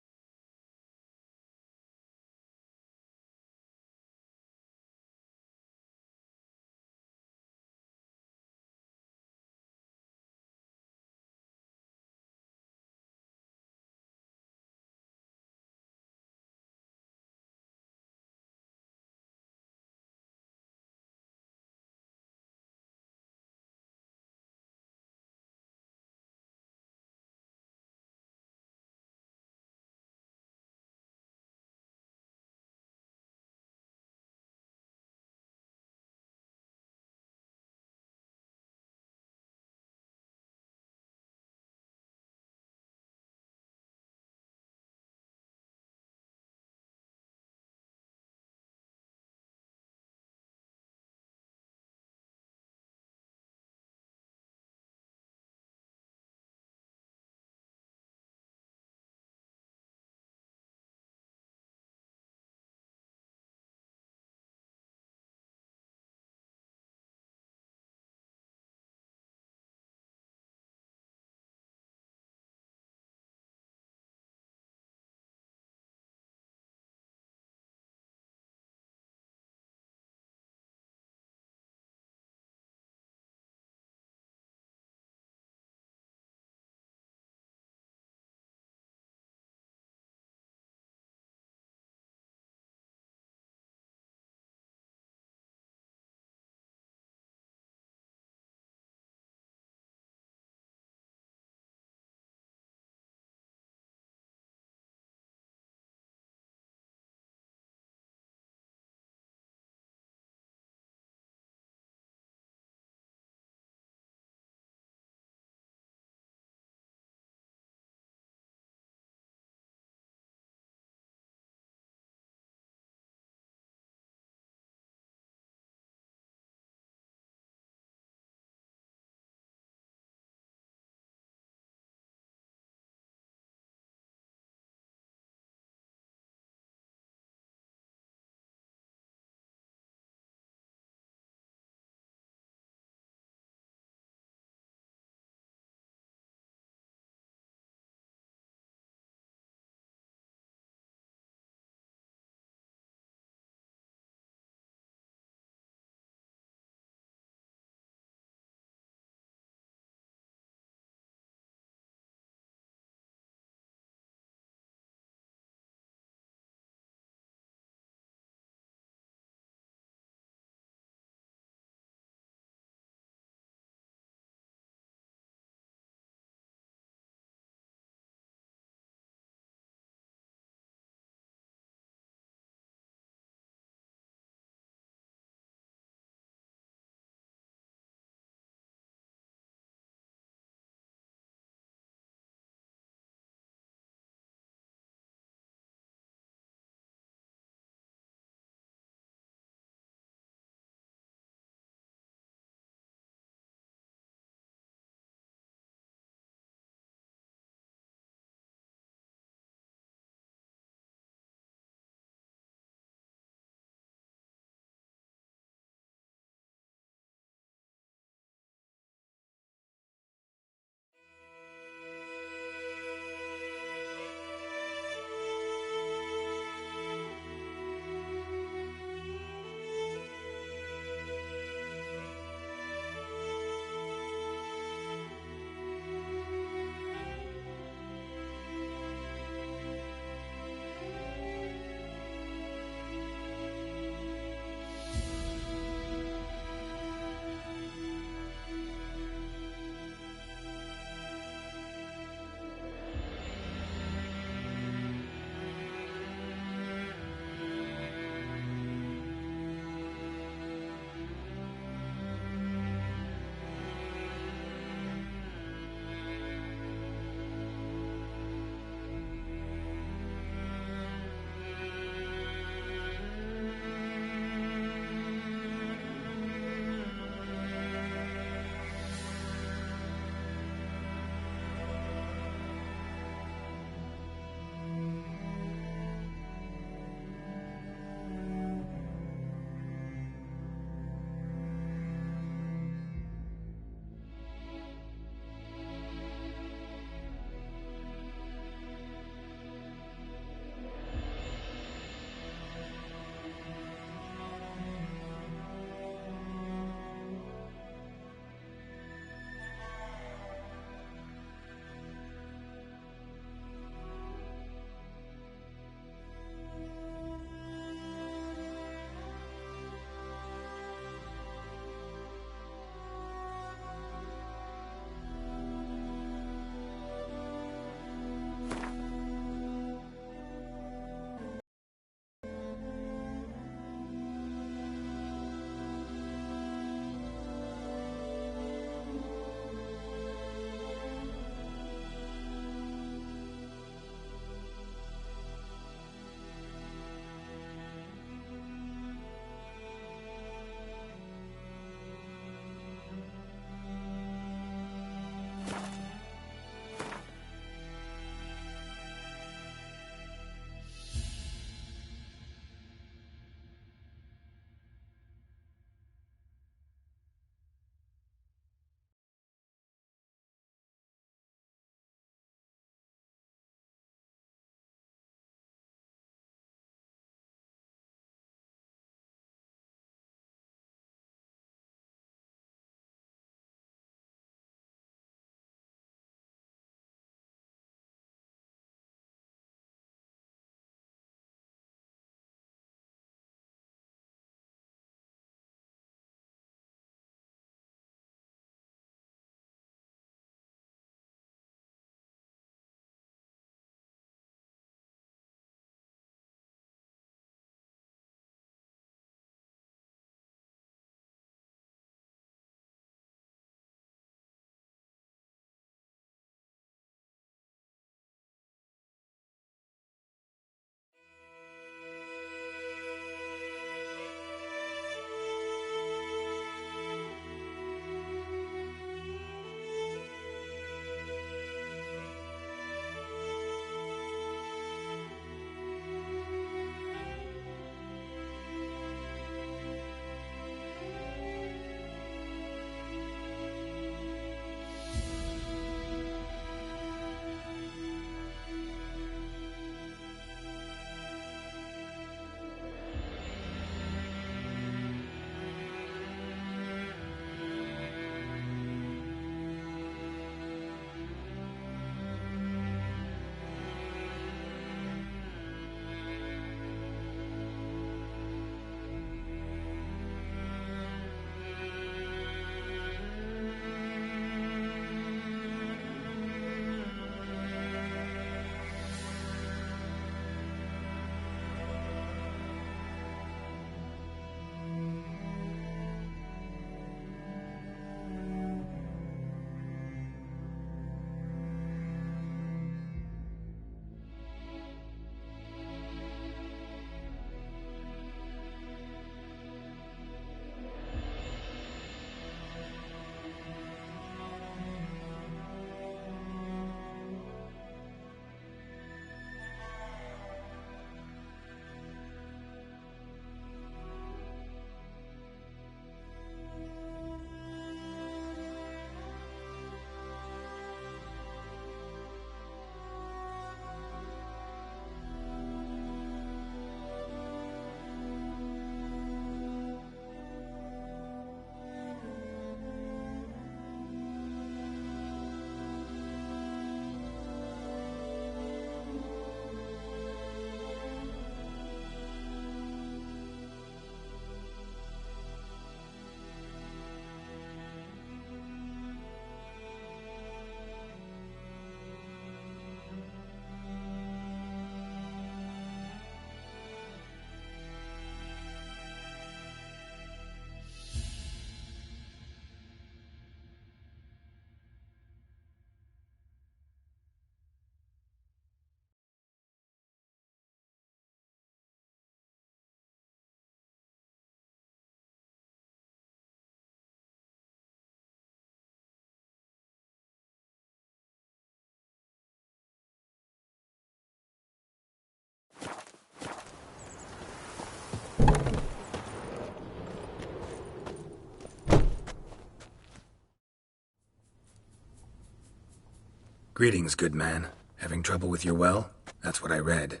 Greetings, good man. Having trouble with your well? That's what I read.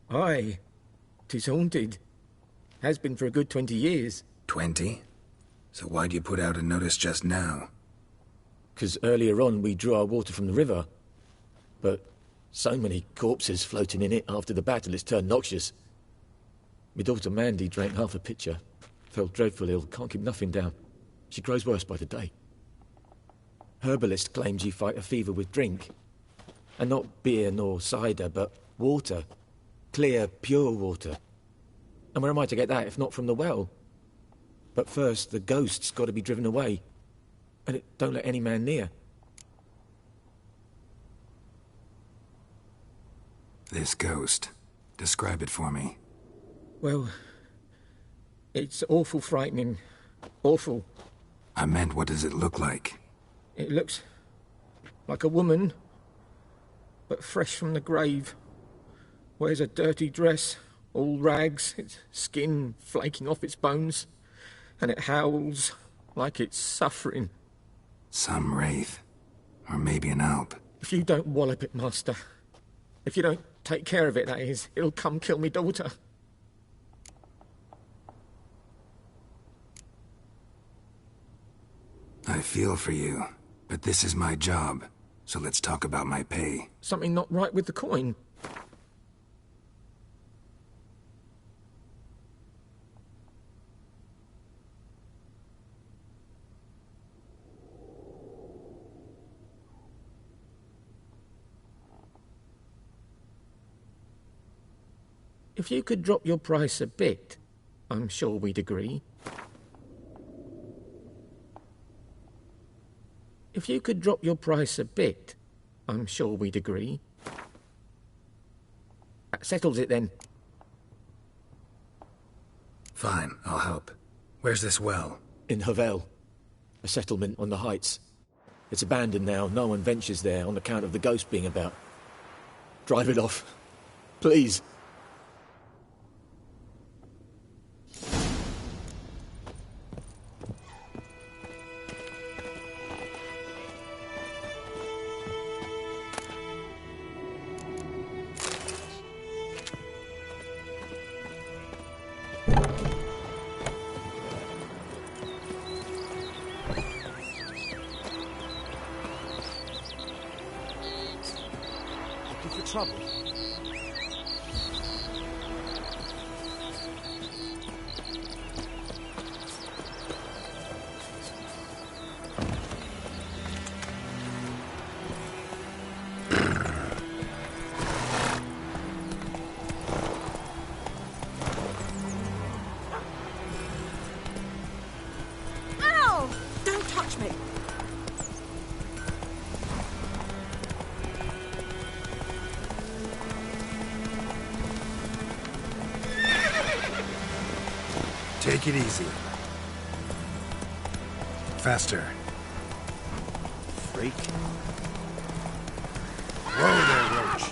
Aye. 'Tis haunted. Has been for a good 20 years. 20? So why'd you put out a notice just now? 'Cause earlier on we drew our water from the river. But so many corpses floating in it after the battle it's turned noxious. My daughter Mandy drank half a pitcher. Fell dreadful ill, can't keep nothing down. She grows worse by the day. Herbalist claims you fight a fever with drink. And not beer nor cider, but water. Clear, pure water. And where am I to get that if not from the well? But first, the ghost's got to be driven away. And it don't let any man near. This ghost. Describe it for me. Well, it's awful frightening. Awful. I meant, what does it look like? It looks like a woman, but fresh from the grave. Wears a dirty dress, all rags, its skin flaking off its bones, and it howls like it's suffering. Some wraith. Or maybe an alp. If you don't wallop it, Master, if you don't take care of it, that is, it'll come kill me daughter. I feel for you, but this is my job, so let's talk about my pay. Something not right with the coin. If you could drop your price a bit, I'm sure we'd agree. If you could drop your price a bit, I'm sure we'd agree. That settles it then. Fine, I'll help. Where's this well? In Havel. A settlement on the heights. It's abandoned now. No one ventures there on account of the ghost being about. Drive it off. Please. Trouble. Ow! Don't touch me! Take it easy. Faster. Freak. Whoa there, Roach.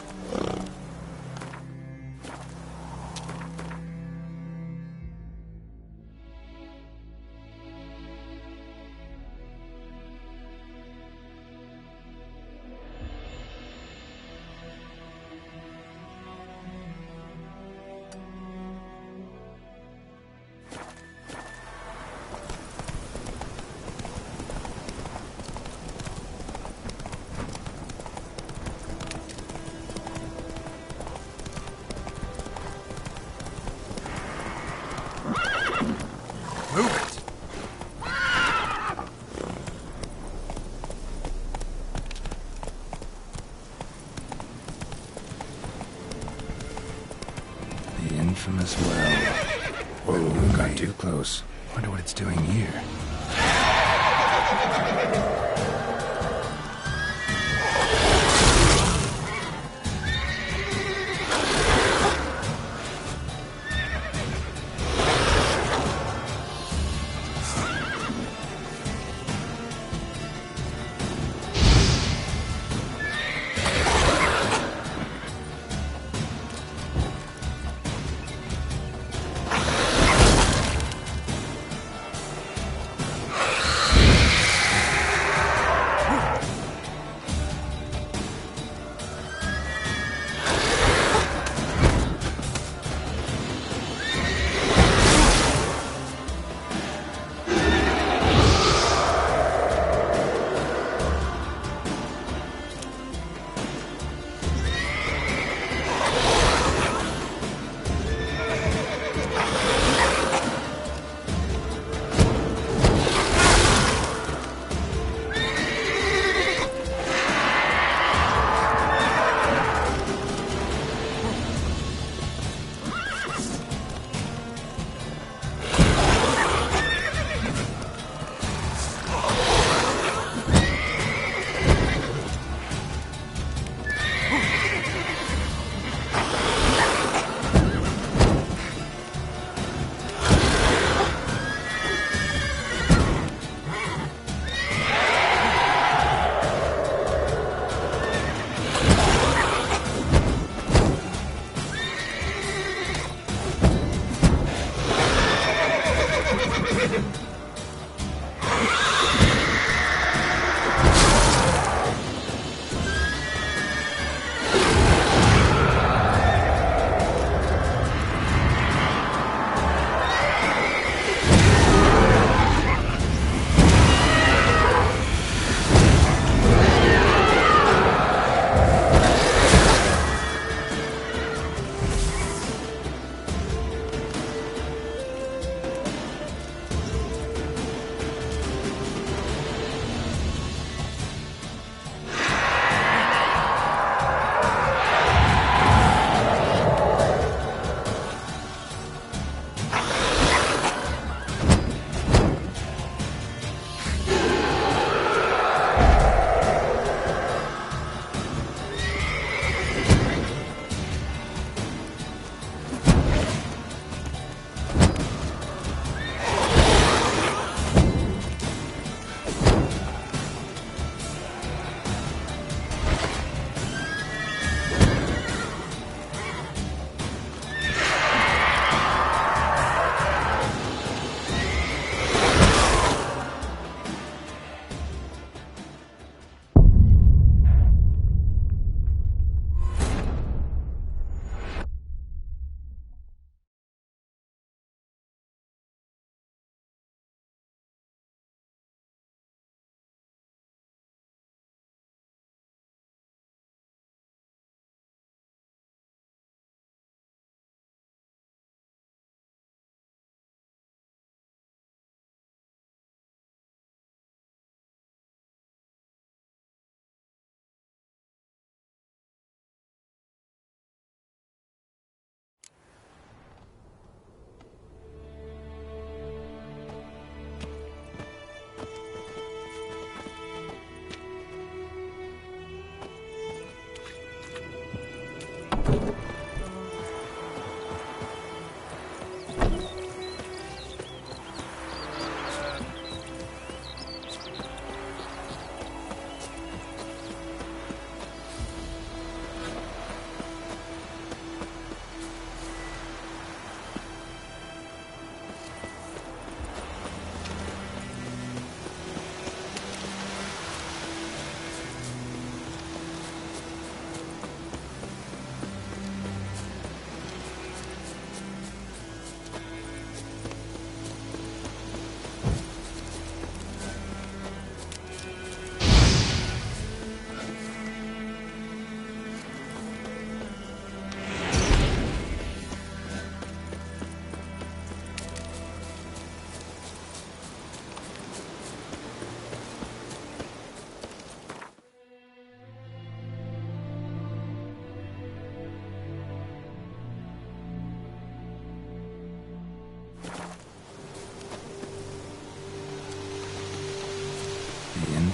Infamous well. Whoa, got too close. Wonder what it's doing here.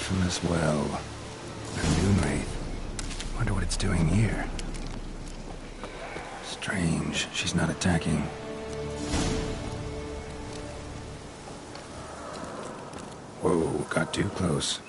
infamous well. A Moonwraith. Wonder what it's doing here. Strange, she's not attacking. Whoa, got too close.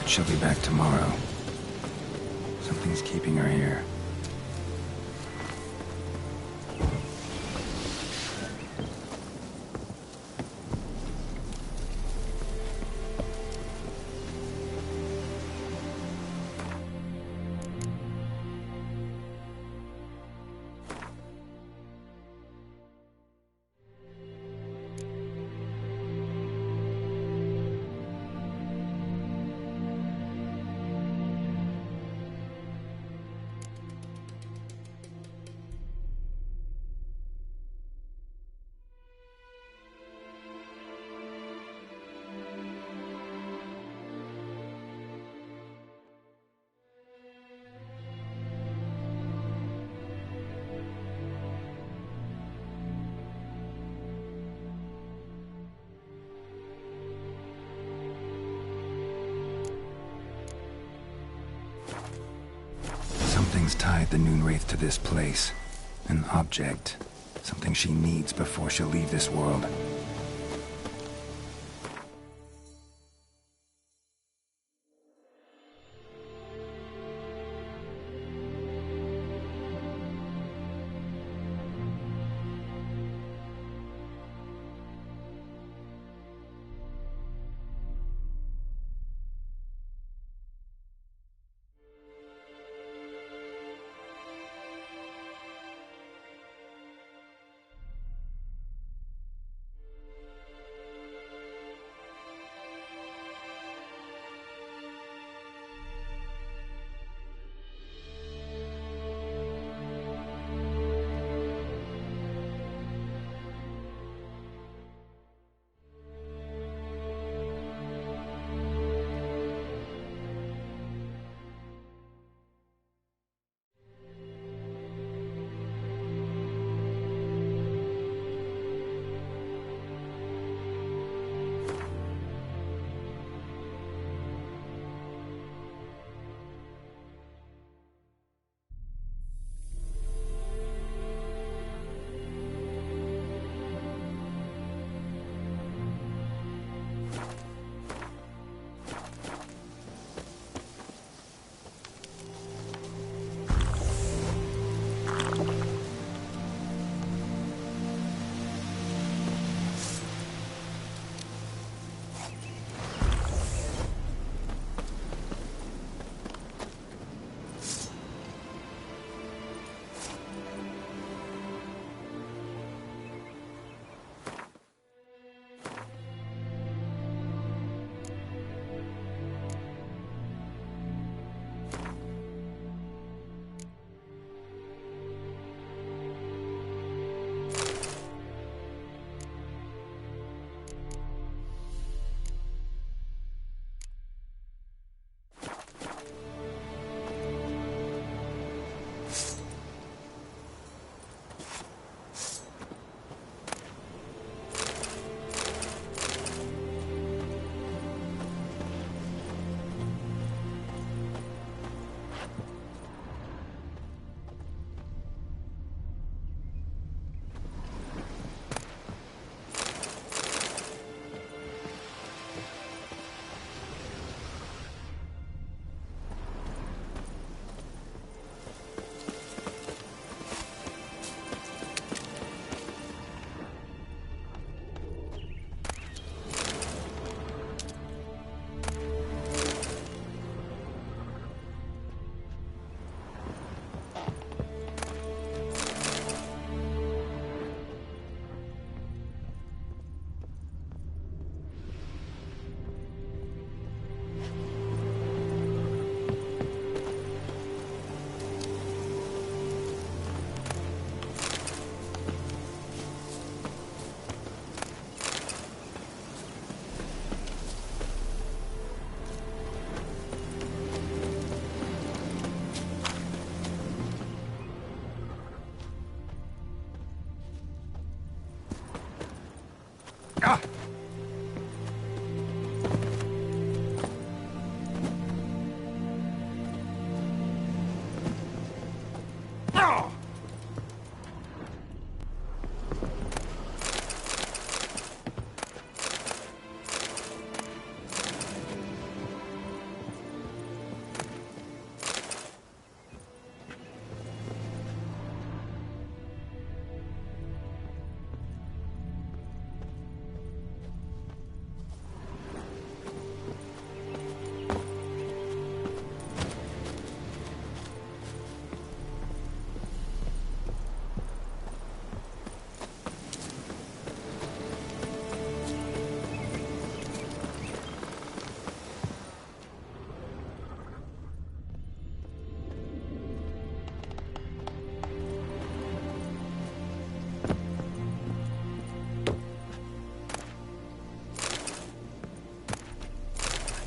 She'll be back tomorrow. Something's keeping her here. Something's tied the Moonwraith to this place. An object. Something she needs before she'll leave this world.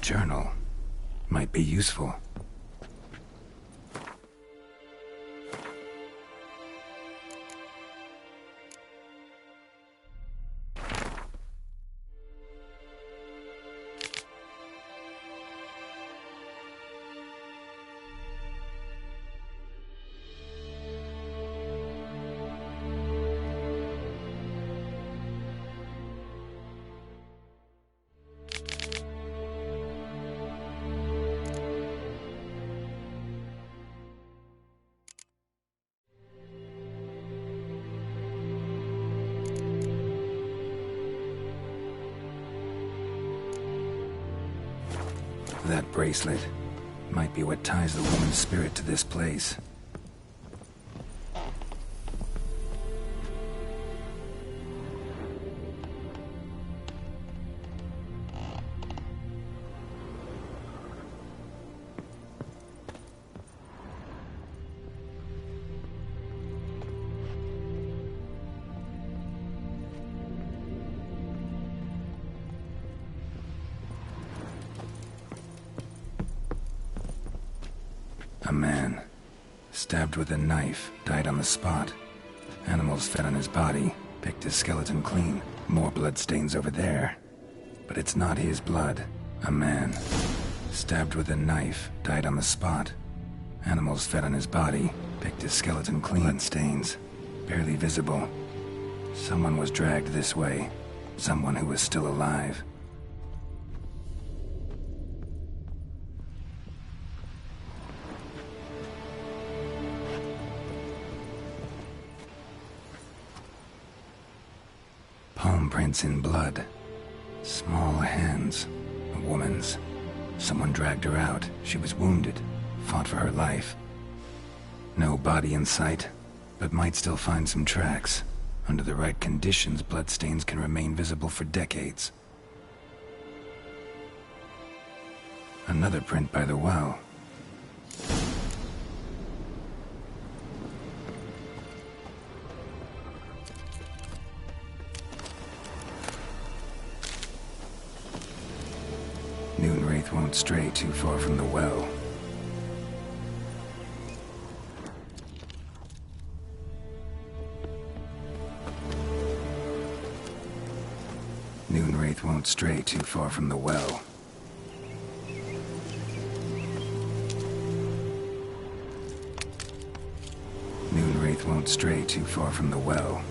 journal. Might be useful. That bracelet might be what ties the woman's spirit to this place. A man, stabbed with a knife, died on the spot. Animals fed on his body, picked his skeleton clean. More bloodstains over there. But it's not his blood. A man, stabbed with a knife, died on the spot. Animals fed on his body, picked his skeleton clean. Bloodstains, barely visible. Someone was dragged this way. Someone who was still alive. Palm prints in blood. Small hands. A woman's. Someone dragged her out. She was wounded. Fought for her life. No body in sight, but might still find some tracks. Under the right conditions, bloodstains can remain visible for decades. Another print by the well. Moonwraith won't stray too far from the well. Moonwraith won't stray too far from the well. Moonwraith won't stray too far from the well.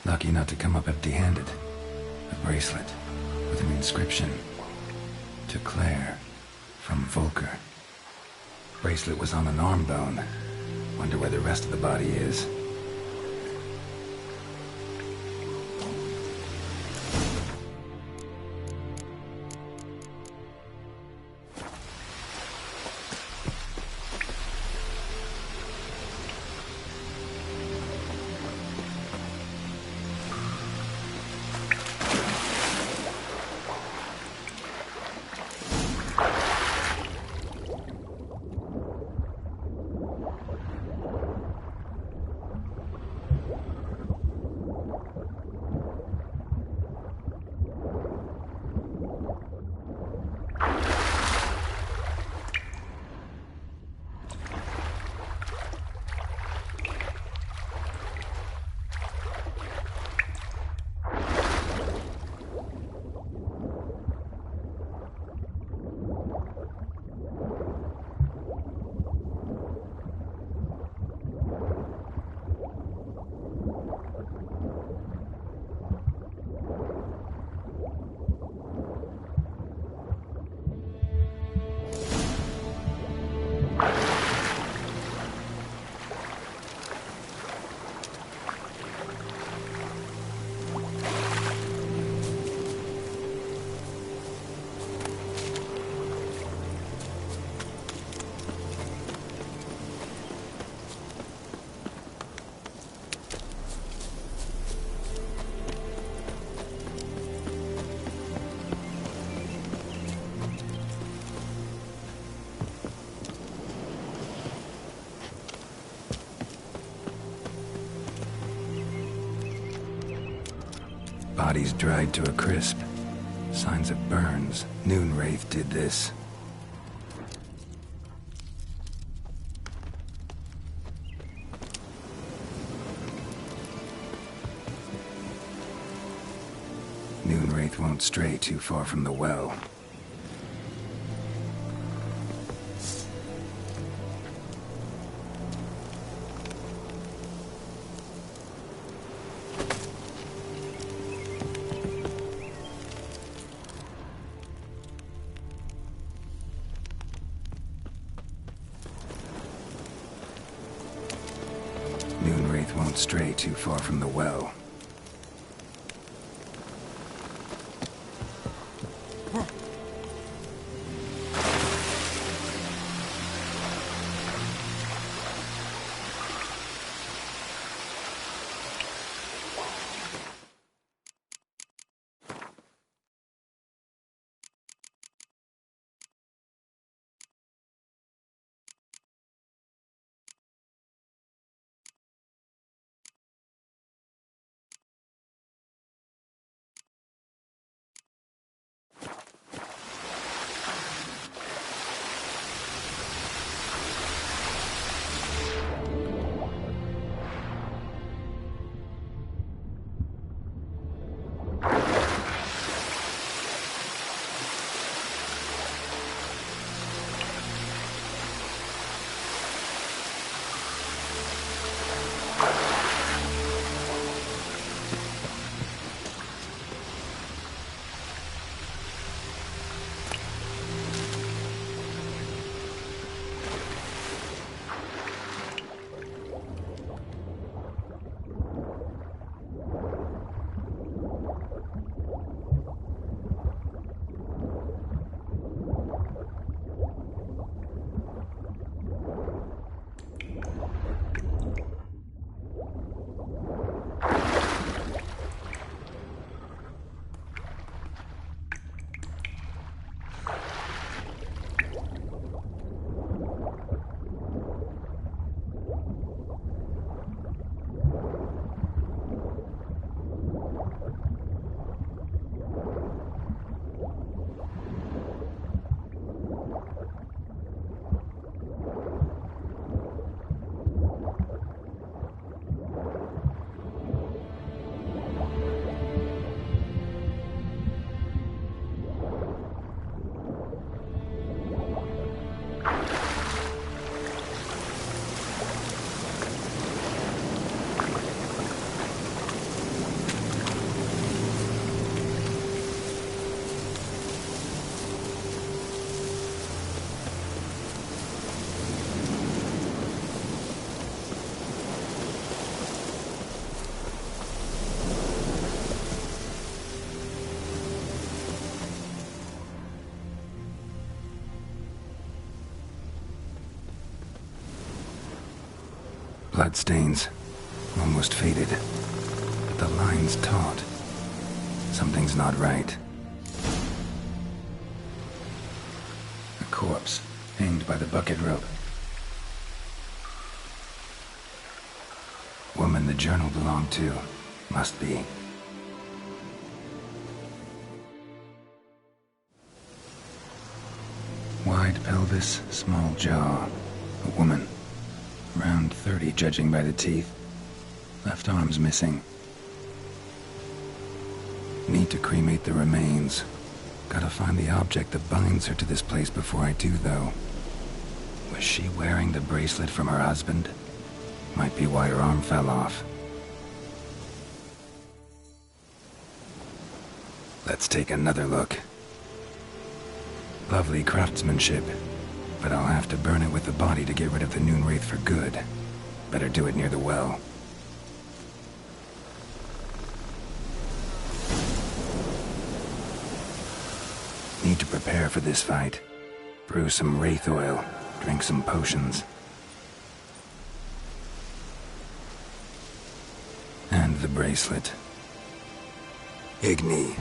Lucky not to come up empty-handed. A bracelet with an inscription. To Claire, from Volker. Bracelet was on an arm bone. Wonder where the rest of the body is. Bodies dried to a crisp. Signs of burns. Noonwraith did this. Noonwraith won't stray too far from the well. Noonwraith won't stray too far from the well. Bloodstains. Almost faded. But the line's taut. Something's not right. A corpse, hanged by the bucket rope. Woman the journal belonged to. Must be. Wide pelvis, small jaw. A woman. Around 30, judging by the teeth. Left arm's missing. Need to cremate the remains. Gotta find the object that binds her to this place before I do, though. Was she wearing the bracelet from her husband? Might be why her arm fell off. Let's take another look. Lovely craftsmanship, but I'll have to burn it with the body to get rid of the Noon Wraith for good. Better do it near the well. Need to prepare for this fight. Brew some Wraith oil, drink some potions. And the bracelet. Igni.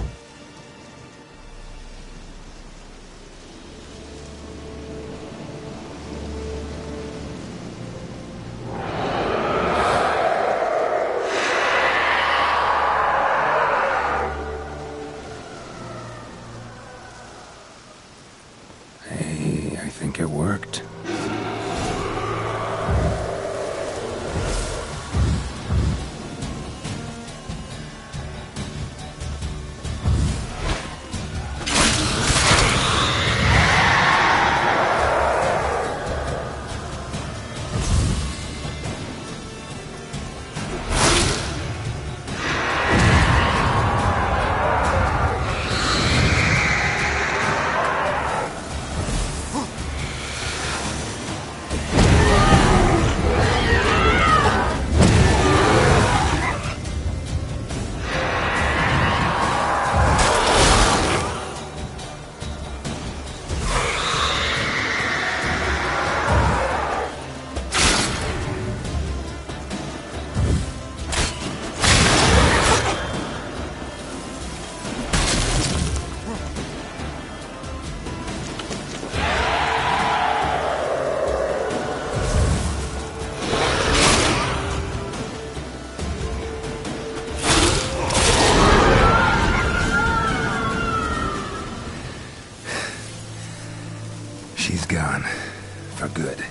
I think it worked. She's gone. For good.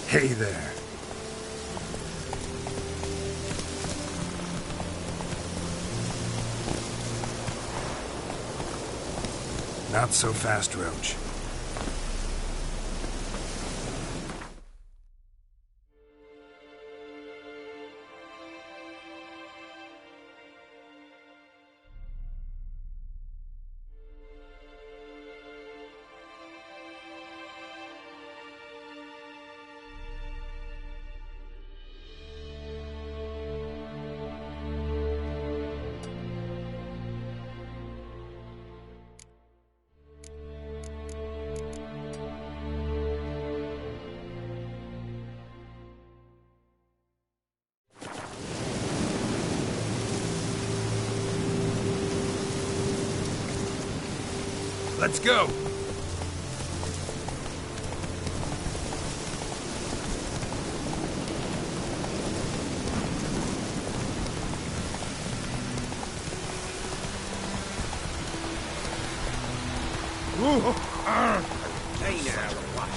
Hey there. Not so fast, Roach. Let's go! Hey now, watch.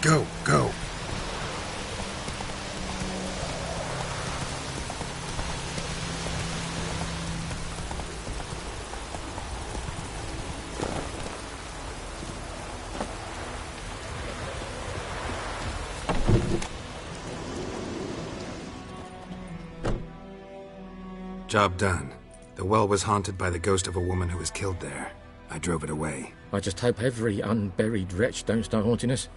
Go, go. Job done. The well was haunted by the ghost of a woman who was killed there. I drove it away. I just hope every unburied wretch don't start haunting us.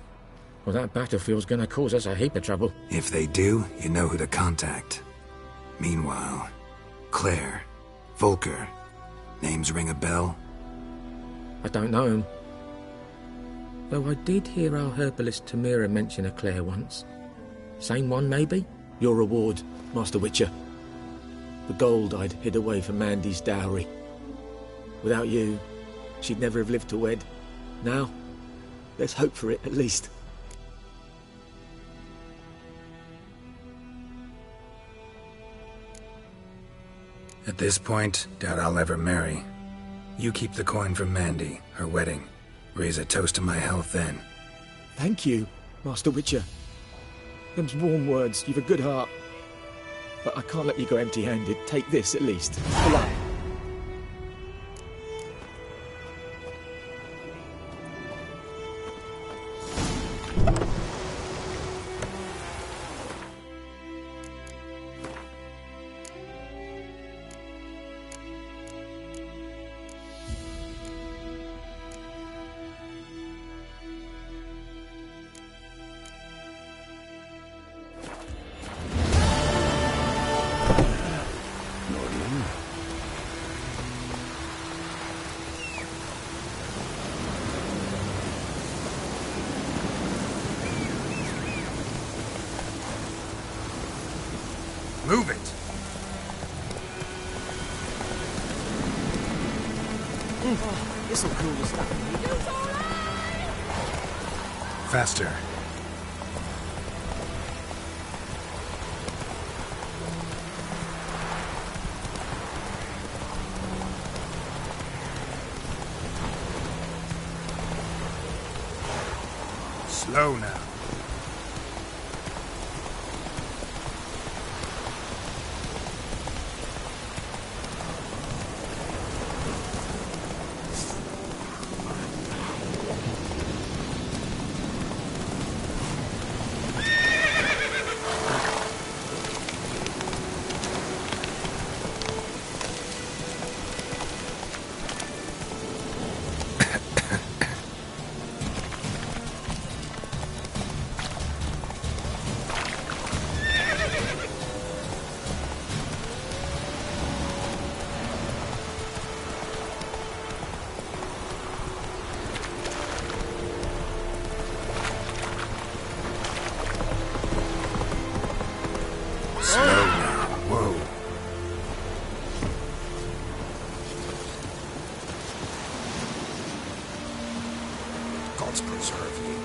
Well, that battlefield's gonna cause us a heap of trouble. If they do, you know who to contact. Meanwhile, Claire, Volker, names ring a bell? I don't know him. Though I did hear our herbalist Tamira mention a Claire once. Same one, maybe? Your reward, Master Witcher. The gold I'd hid away for Mandy's dowry. Without you, she'd never have lived to wed. Now, let's hope for it, at least. At this point, doubt I'll ever marry. You keep the coin from Mandy, her wedding. Raise a toast to my health then. Thank you, Master Witcher. Them's warm words, you've a good heart. But I can't let you go empty-handed. Take this, at least. For luck. Move it! Oh, this'll cool the stuff. Faster. Slow now. Gods preserve you.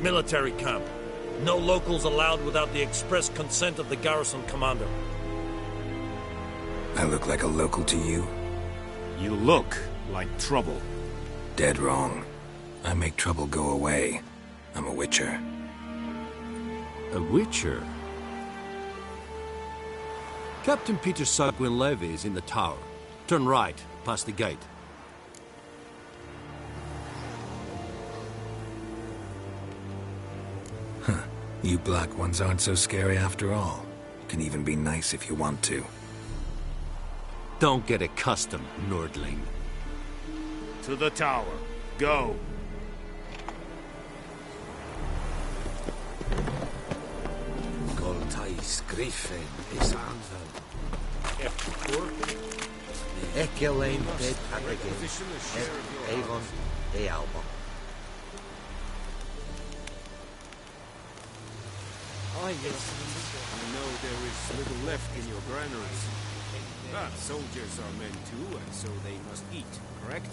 Military camp. No locals allowed without the express consent of the garrison commander. I look like a local to you? You look like trouble. Dead wrong. I make trouble go away. I'm a witcher. A witcher? Captain Peter Sagwin Levy is in the tower. Turn right. past the gate. Huh. You black ones aren't so scary after all. Can even be nice if you want to. Don't get accustomed, Nordling. To the tower. Go! Goltais Griffin is anvil. Ekelain de Patagin. Avon e Alba. I know there is little left in your granaries. But soldiers are men too, and so they must eat, correct?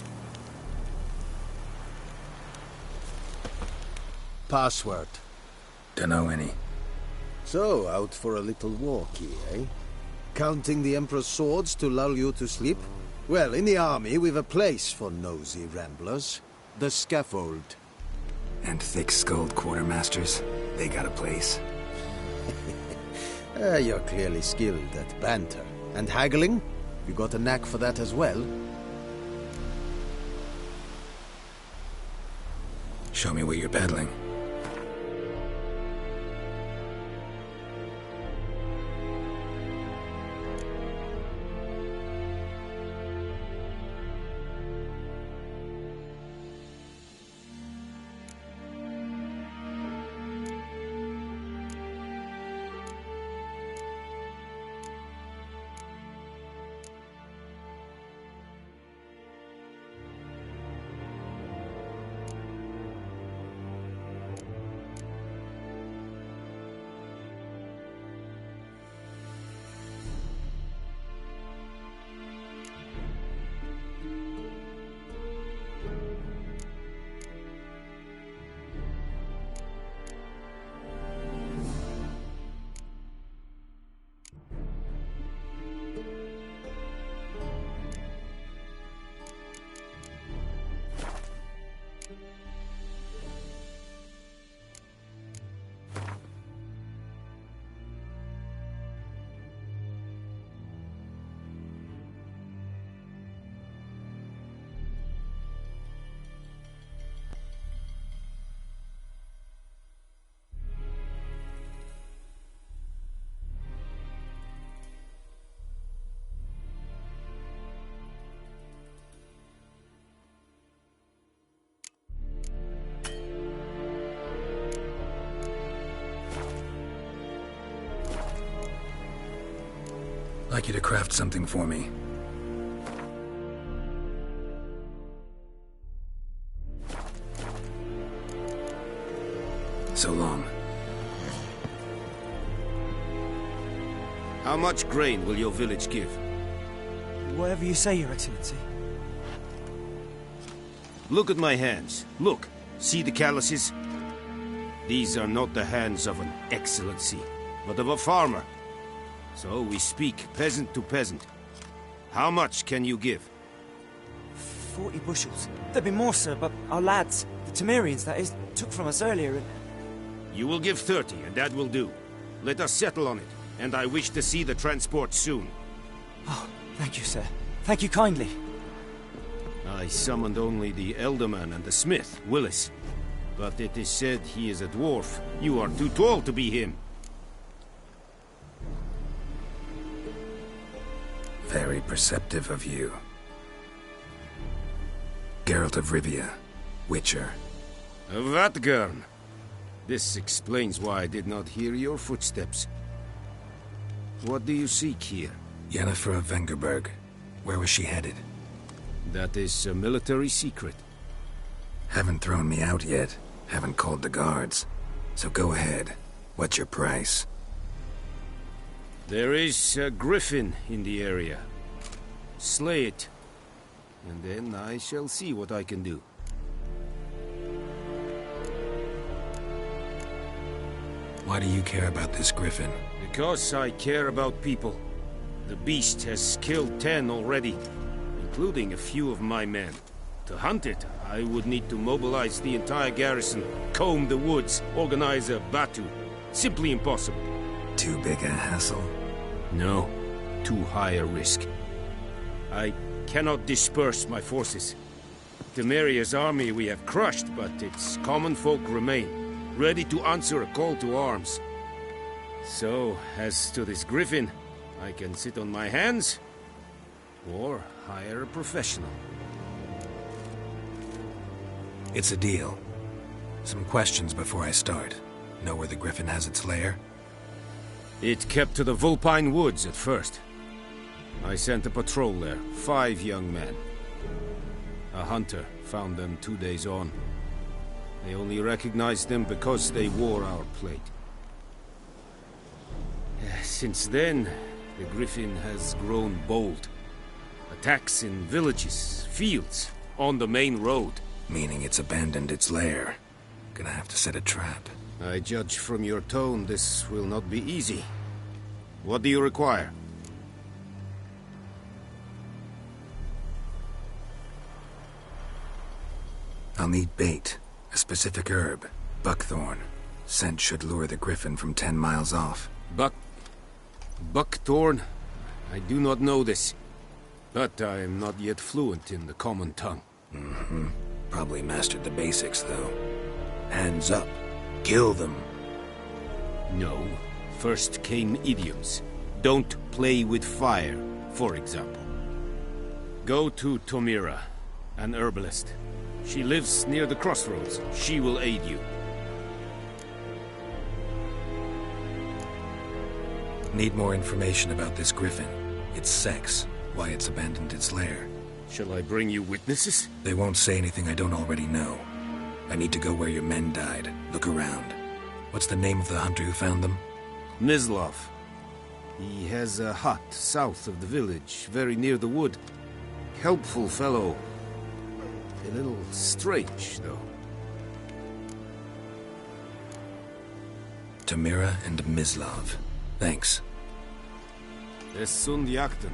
Password. Dunno any. So, out for a little walkie, eh? Counting the Emperor's swords to lull you to sleep? Well, in the army, we've a place for nosy ramblers. The scaffold. And thick-skulled quartermasters? They got a place? You're clearly skilled at banter. And haggling? You got a knack for that as well? Show me what you're peddling. I'd like you to craft something for me. So long. How much grain will your village give? Whatever you say, Your Excellency. Look at my hands. Look. See the calluses? These are not the hands of an excellency, but of a farmer. So we speak peasant to peasant. How much can you give? 40 bushels. There'd be more, sir, but our lads, the Temerians, that is, took from us earlier and... You will give 30, and that will do. Let us settle on it, and I wish to see the transport soon. Oh, thank you, sir. Thank you kindly. I summoned only the Elderman and the smith, Willis. But it is said he is a dwarf. You are too tall to be him. Very perceptive of you. Geralt of Rivia, Witcher. Vatgern. This explains why I did not hear your footsteps. What do you seek here? Yennefer of Vengerberg. Where was she headed? That is a military secret. Haven't thrown me out yet. Haven't called the guards. So go ahead. What's your price? There is a griffin in the area. Slay it. And then I shall see what I can do. Why do you care about this griffin? Because I care about people. The beast has killed 10 already, including a few of my men. To hunt it, I would need to mobilize the entire garrison, comb the woods, organize a batu. Simply impossible. Too big a hassle? No, too high a risk. I cannot disperse my forces. Temeria's army we have crushed, but its common folk remain, ready to answer a call to arms. So, as to this griffin, I can sit on my hands, or hire a professional. It's a deal. Some questions before I start. Know where the griffin has its lair? It kept to the Vulpine Woods at first. I sent a patrol there, 5 young men. A hunter found them 2 days on. They only recognized them because they wore our plate. Since then, the griffin has grown bold. Attacks in villages, fields, on the main road. Meaning it's abandoned its lair. Gonna have to set a trap. I judge from your tone this will not be easy. What do you require? I'll need bait. A specific herb. Buckthorn. Scent should lure the griffin from 10 miles off. Buckthorn? I do not know this. But I am not yet fluent in the common tongue. Mm-hmm. Probably mastered the basics, though. Hands up. Kill them. No. First came idioms. Don't play with fire, for example. Go to Tomira, an herbalist. She lives near the crossroads. She will aid you. Need more information about this griffin. Its sex. Why it's abandoned its lair. Shall I bring you witnesses? They won't say anything I don't already know. I need to go where your men died. Look around. What's the name of the hunter who found them? Mislav. He has a hut south of the village, very near the wood. Helpful fellow. A little strange, though. Tomira and Mislav. Thanks. Es sunt jakten.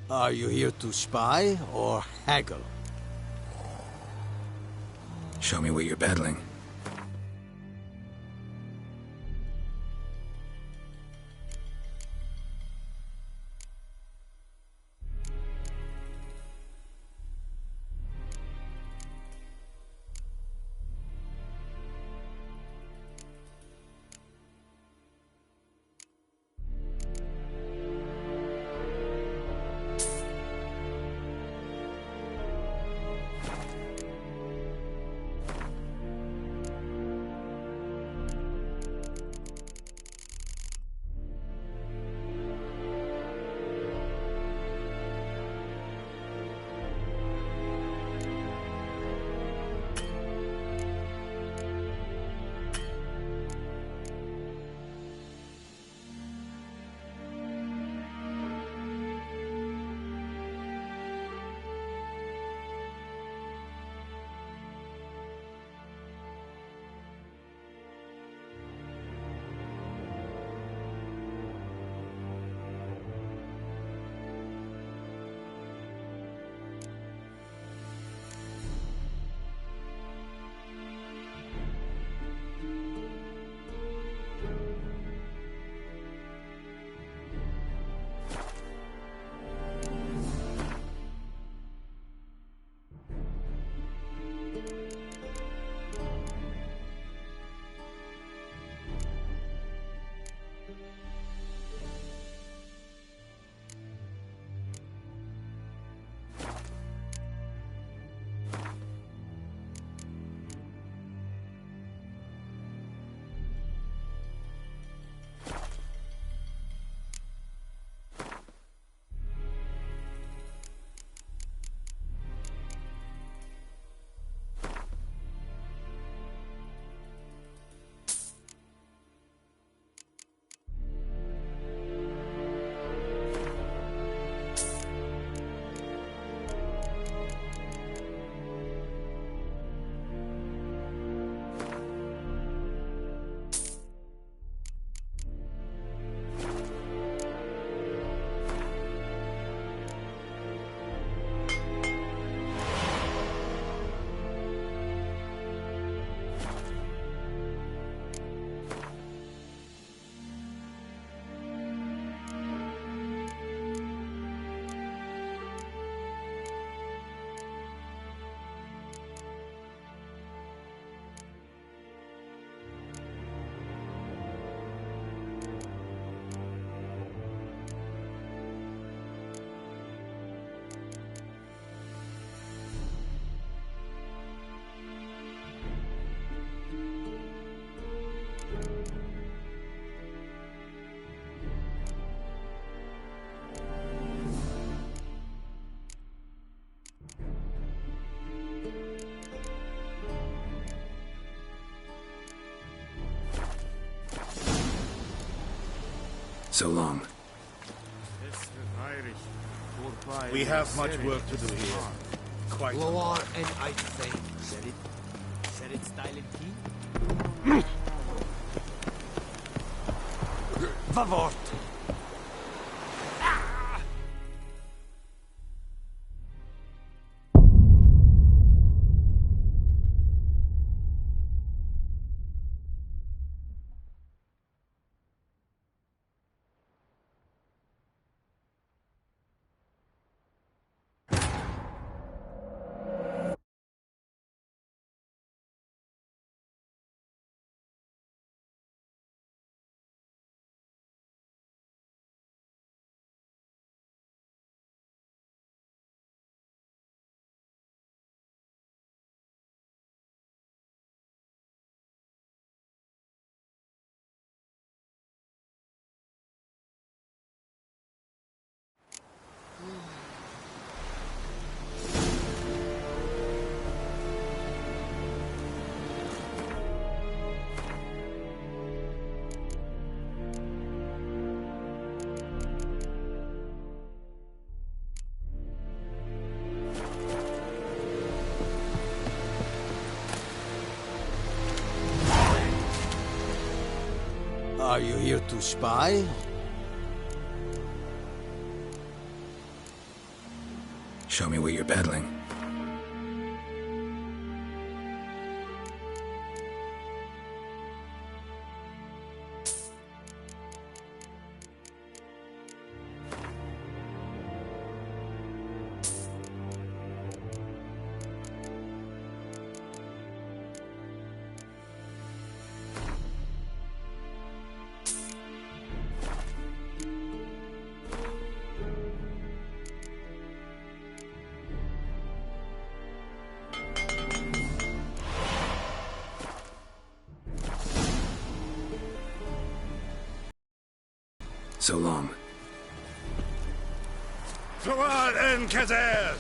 Are you here to spy or haggle? Show me what you're peddling. So long. We have much work to do here. Quite a lot. And I say, said it style and key? Vavort! Are you here to spy? Show me what you're peddling. So long. Fawad and Kazer!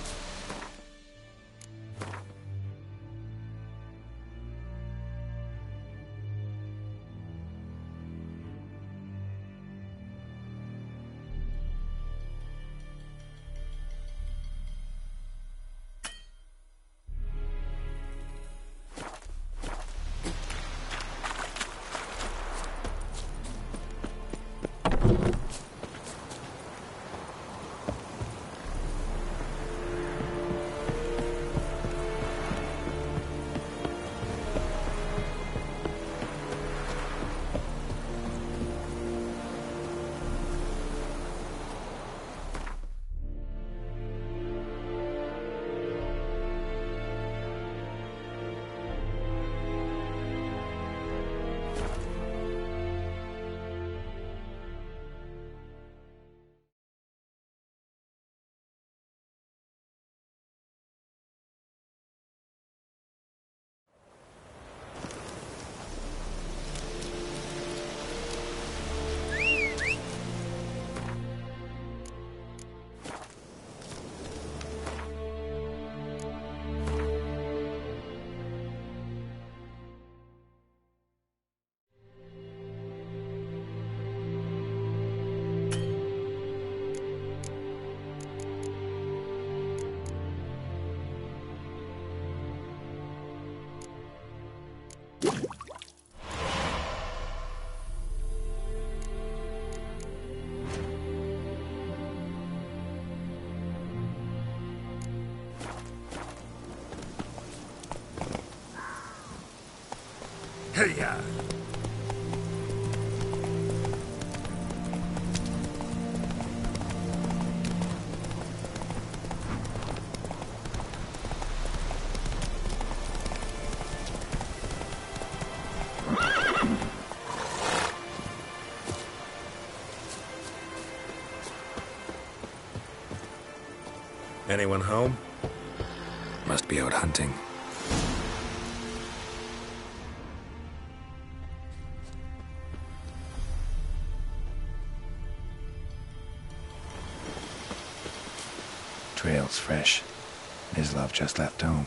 Hey-ya! Anyone home? Must be out hunting. Trail's fresh. Islov just left home.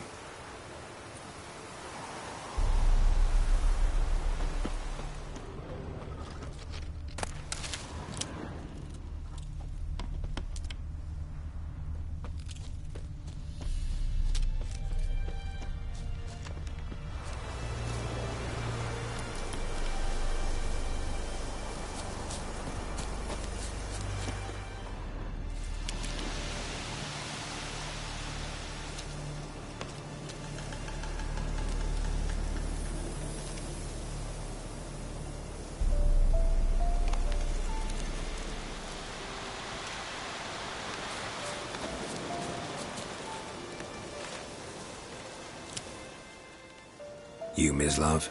You, Mislav?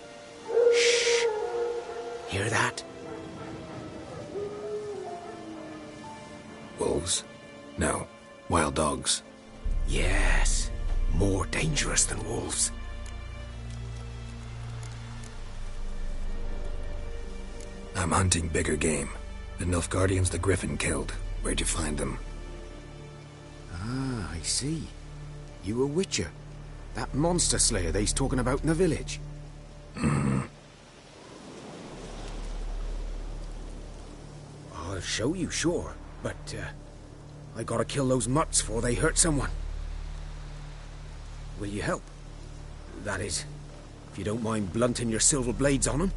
Shh. Hear that? Wolves? No. Wild dogs. Yes. More dangerous than wolves. I'm hunting bigger game. The Nilfgaardians the Griffin killed. Where'd you find them? Ah, I see. You a witcher. That monster slayer they's talking about in the village. I'll show you, sure. But, I gotta kill those mutts before they hurt someone. Will you help? That is, if you don't mind blunting your silver blades on them.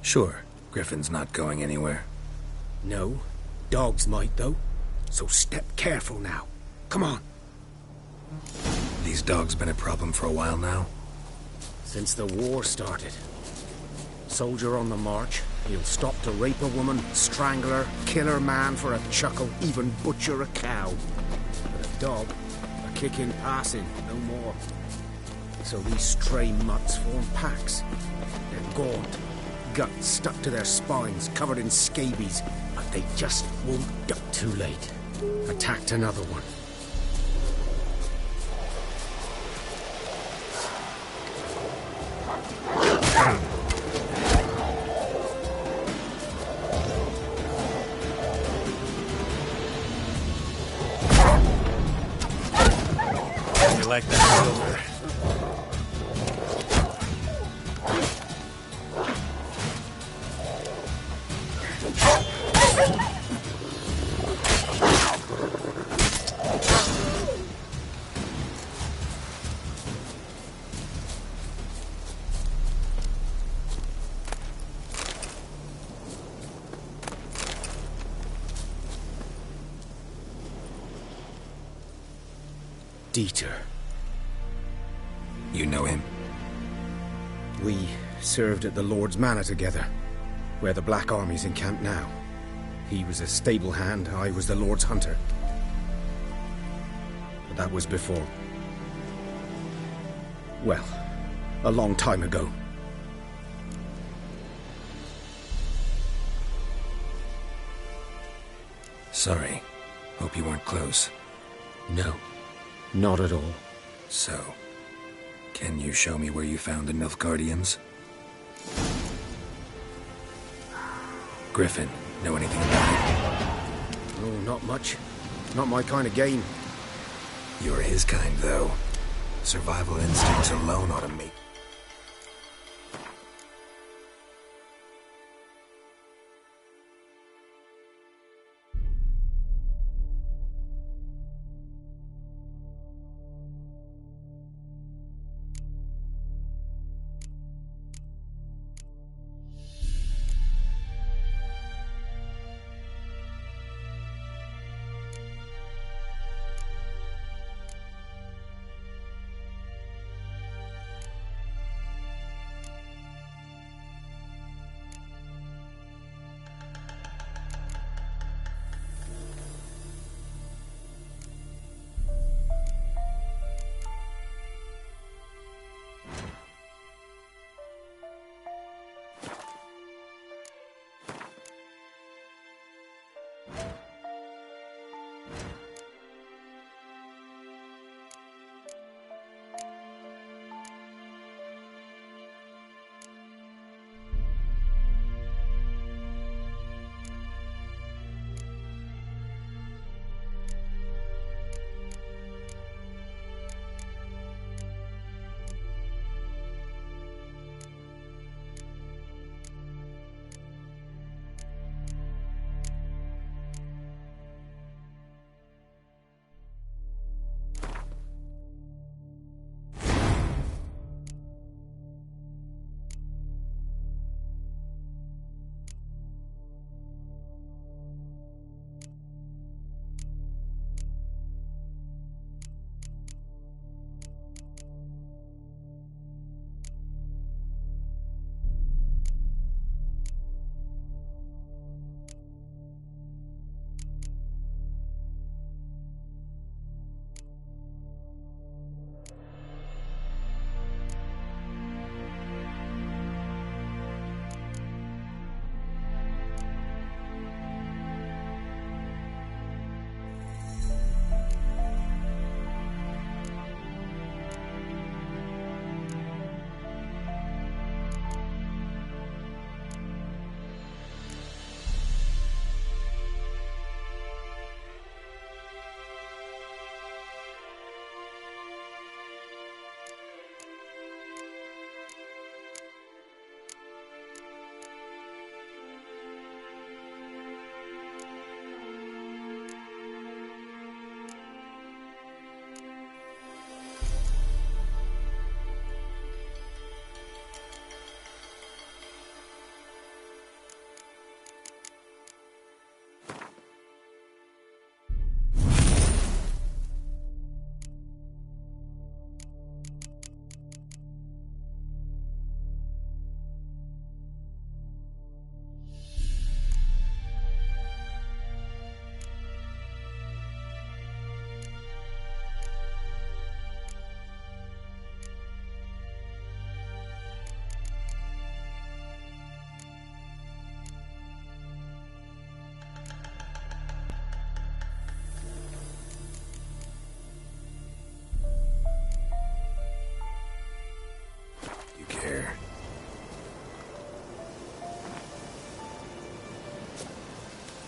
Sure. Griffin's not going anywhere. No. Dogs might, though. So step careful now. Come on. These dogs been a problem for a while now? Since the war started. Soldier on the march, he'll stop to rape a woman, strangle her, kill her man for a chuckle, even butcher a cow. But a dog, a kick in passing, no more. So these stray mutts form packs. They're gaunt, guts stuck to their spines, covered in scabies, but they just won't duck. Too late. Attacked another one. You like that silver? Dieter. You know him? We served at the Lord's Manor together, where the Black Army's encamped now. He was a stable hand, I was the Lord's hunter. But that was before. Well, a long time ago. Sorry. Hope you weren't close. No, not at all. So, can you show me where you found the Nilfgaardians? Griffin, know anything about it? Oh, not much. Not my kind of game. You're his kind, though. Survival instincts alone ought to make...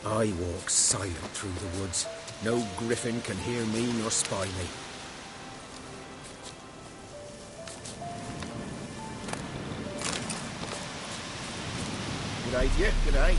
I walk silent through the woods. No griffin can hear me nor spy me. G'day to you, g'day.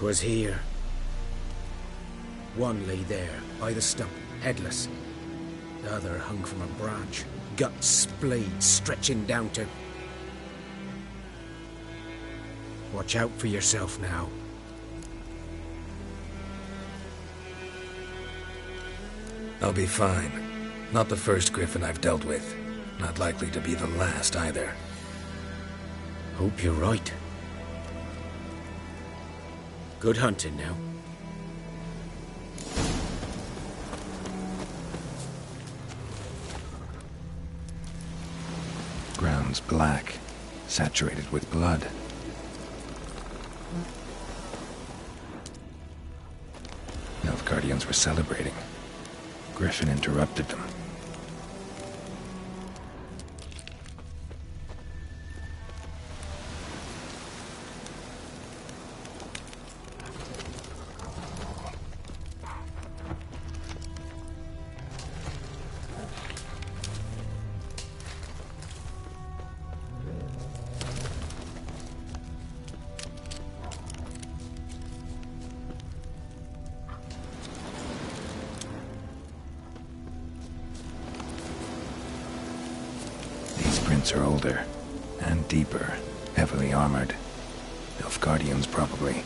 Was here. One lay there, by the stump, headless. The other hung from a branch, guts splayed, stretching down to... Watch out for yourself now. I'll be fine. Not the first griffin I've dealt with. Not likely to be the last, either. Hope you're right. Good hunting now. Ground's black, saturated with blood. Nilfgaardians were celebrating. Griffin interrupted them. Are older and deeper, heavily armored. Nilfgaardians, probably.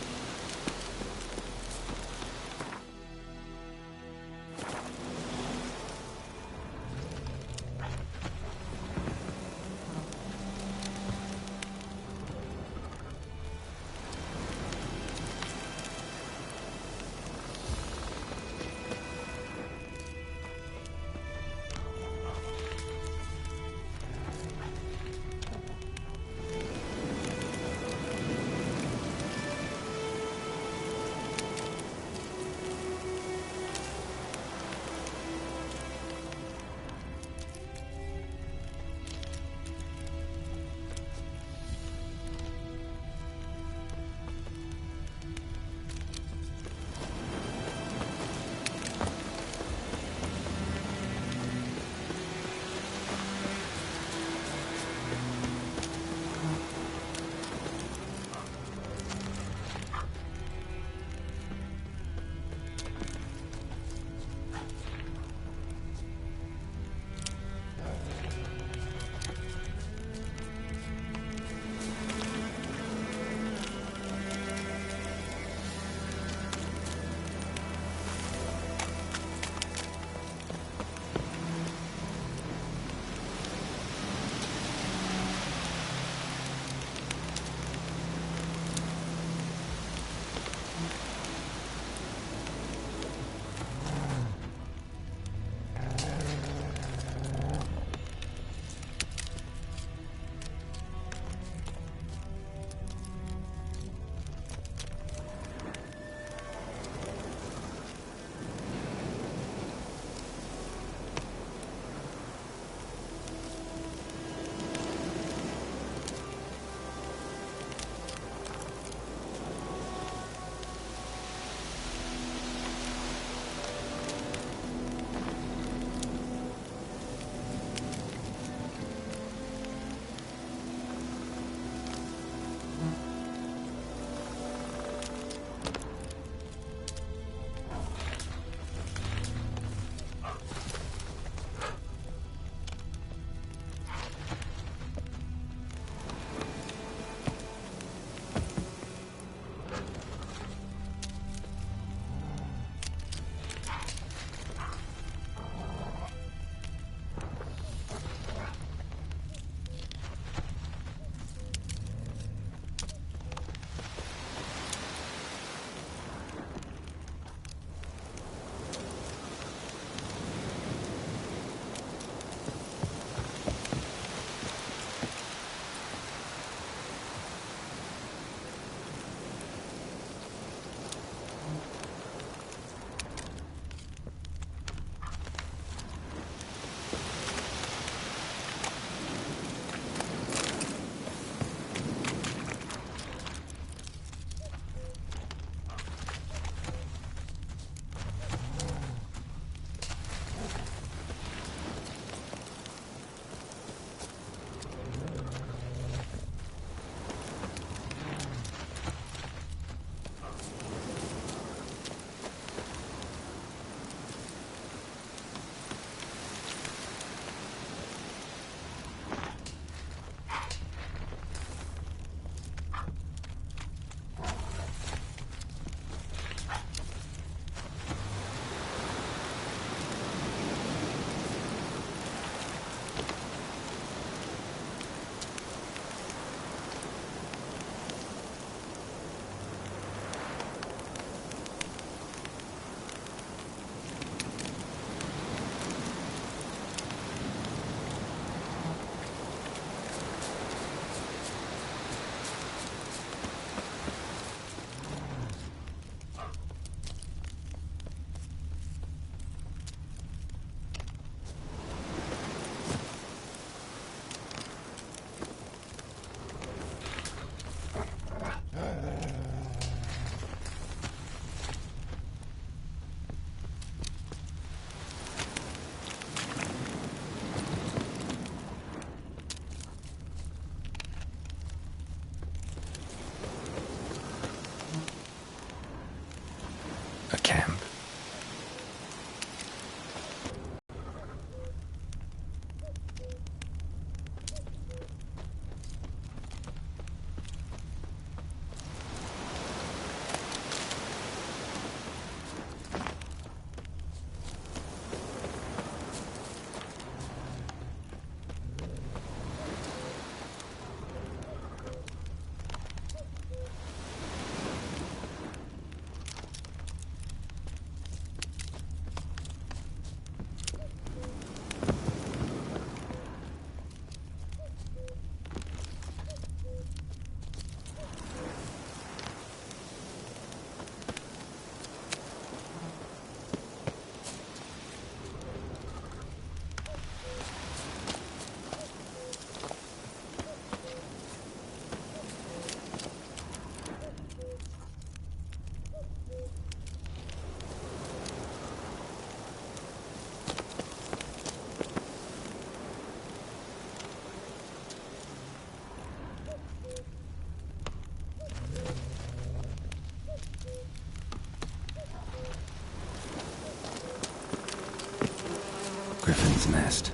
Griffin's nest.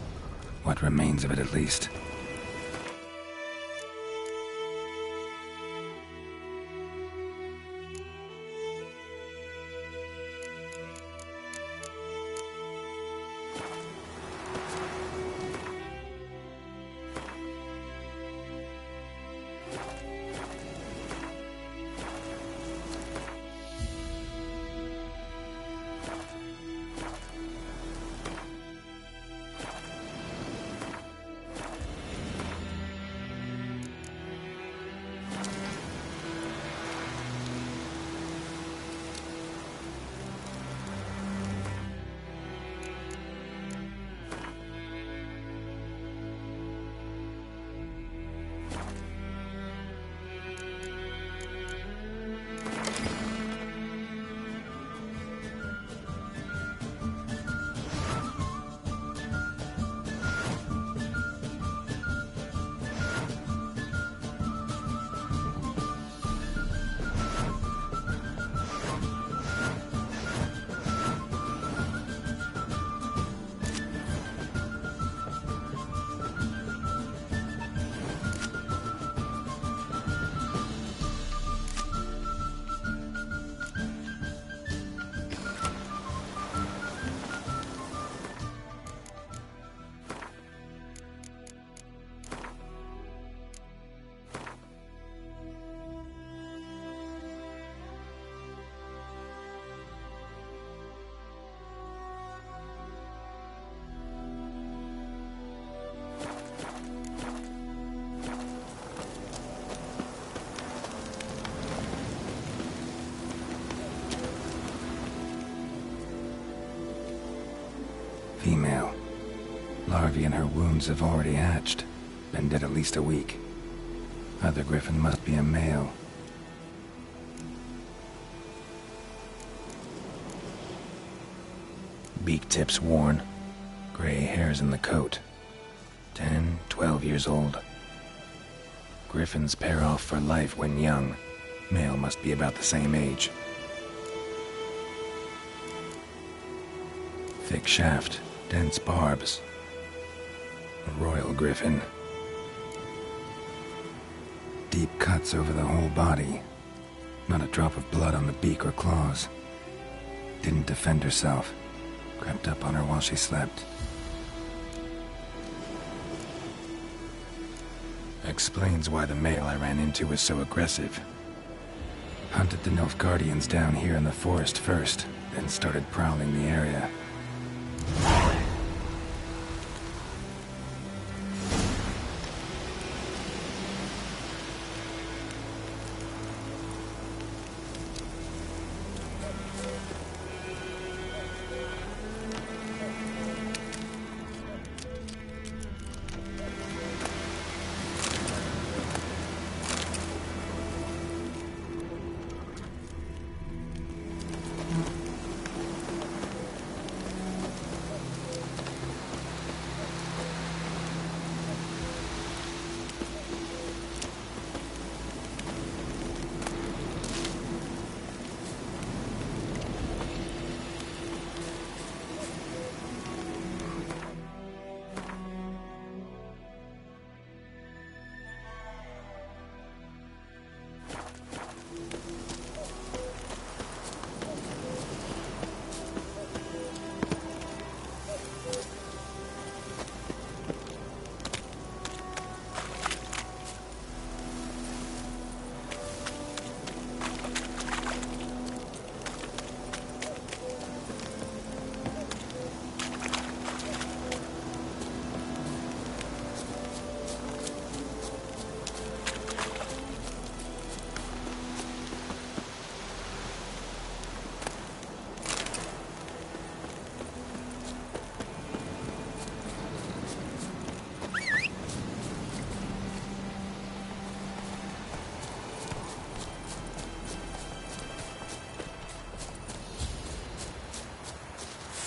What remains of it, at least. Female. Larvae in her wounds have already hatched. Been dead at least a week. Other griffin must be a male. Beak tips worn. Gray hairs in the coat. 10, 12 years old. Griffins pair off for life when young. Male must be about the same age. Thick shaft, dense barbs. A royal griffin. Deep cuts over the whole body. Not a drop of blood on the beak or claws. Didn't defend herself. Crept up on her while she slept. Explains why the male I ran into was so aggressive. Hunted the Nilfgaardians down here in the forest first, then started prowling the area.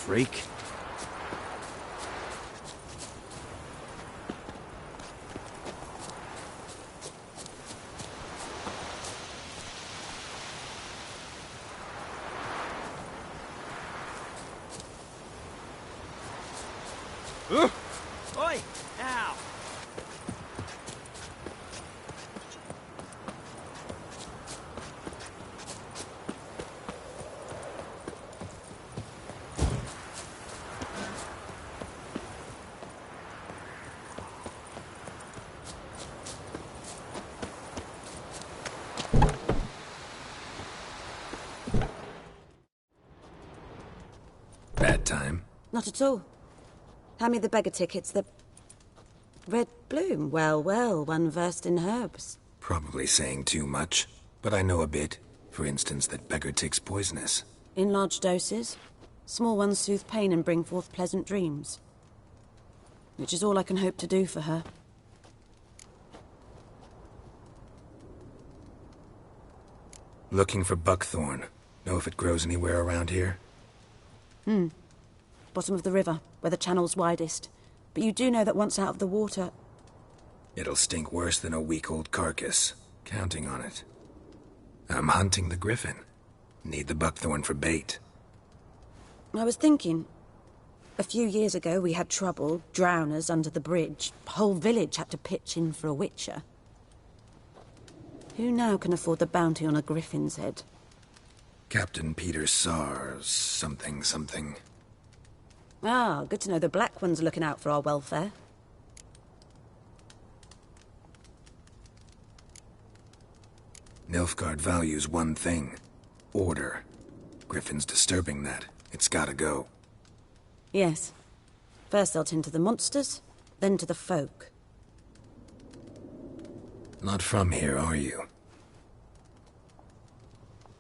Freak. Oi! Now! Bad time? Not at all. Hand me the beggar tickets. The red bloom. Well, well, one versed in herbs. Probably saying too much, but I know a bit. For instance, that beggar tick's poisonous. In large doses. Small ones soothe pain and bring forth pleasant dreams. Which is all I can hope to do for her. Looking for buckthorn. Know if it grows anywhere around here? Bottom of the river, where the channel's widest. But you do know that once out of the water... It'll stink worse than a week-old carcass. Counting on it. I'm hunting the griffin. Need the buckthorn for bait. I was thinking... A few years ago we had trouble, drowners under the bridge. Whole village had to pitch in for a witcher. Who now can afford the bounty on a griffin's head? Captain Peter Sars, something. Ah, good to know the Black One's looking out for our welfare. Nilfgaard values one thing. Order. Griffin's disturbing that. It's gotta go. Yes. First they'll tend to the monsters, then to the folk. Not from here, are you?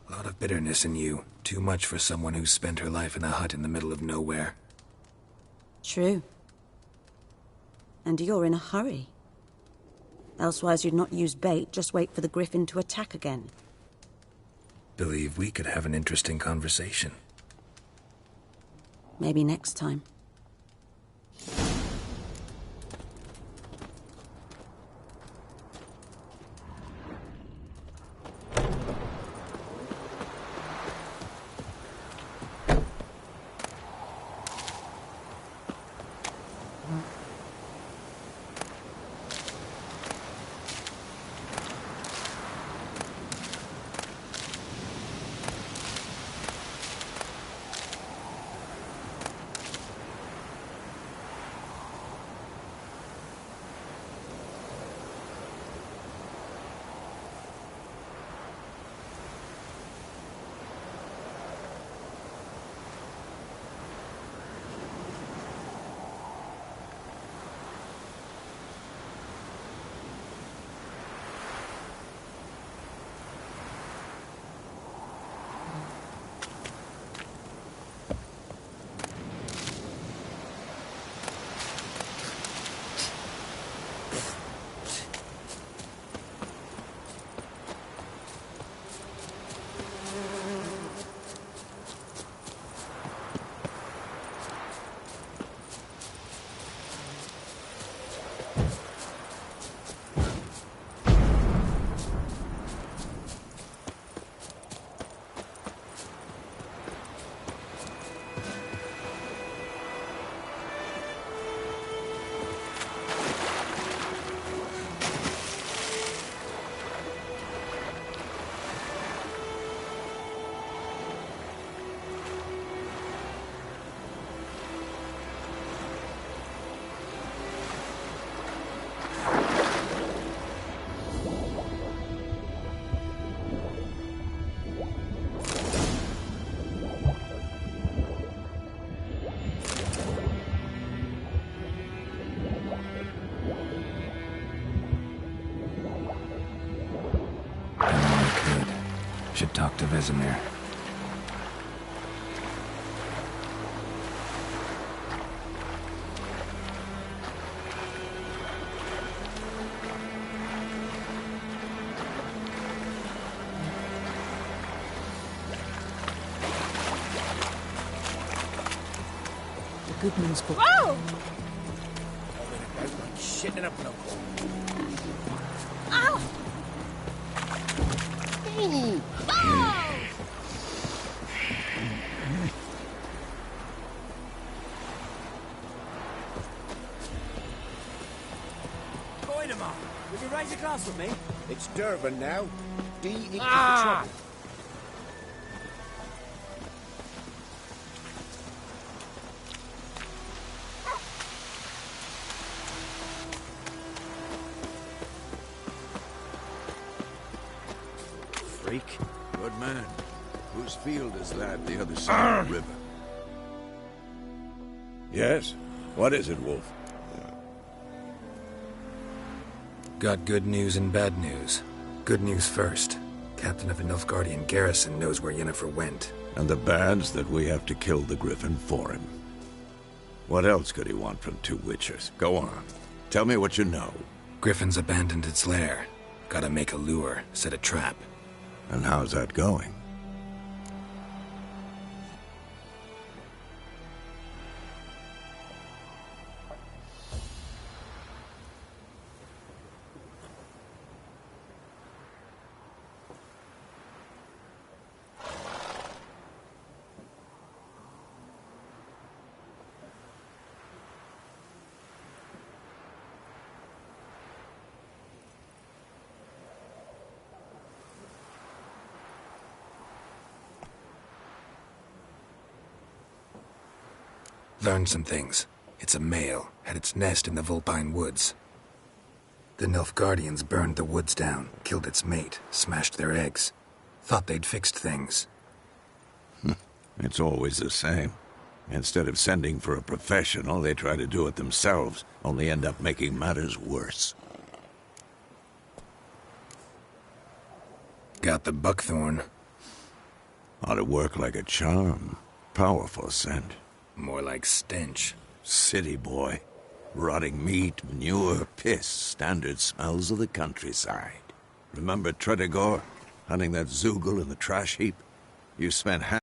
A lot of bitterness in you. Too much for someone who's spent her life in a hut in the middle of nowhere. True. And you're in a hurry. Elsewise you'd not use bait, just wait for the griffin to attack again. Believe we could have an interesting conversation. Maybe next time. Should talk to Vesemir. The Goodman's book. Whoa! Shit in a bloke. Ow! Ooh. Right, Amar. Will you raise a glass with me? It's Durban now. D equals the Ah! trouble. Freak. Good man. Whose field is that the other side of the river? Yes? What is it, Wolf? Got good news and bad news. Good news first. Captain of the Nilfgaardian garrison knows where Yennefer went. And the bad's that we have to kill the Griffin for him. What else could he want from two witchers? Go on. Tell me what you know. Griffin's abandoned its lair. Gotta make a lure, set a trap. And how's that going? Learned some things. It's a male, had its nest in the Vulpine Woods. The Nilfgaardians burned the woods down, killed its mate, smashed their eggs. Thought they'd fixed things. It's always the same. Instead of sending for a professional, they try to do it themselves, only end up making matters worse. Got the buckthorn. Ought to work like a charm. Powerful scent. More like stench. City boy. Rotting meat, manure, piss. Standard smells of the countryside. Remember Tredegor? Hunting that Zoogle in the trash heap? You spent half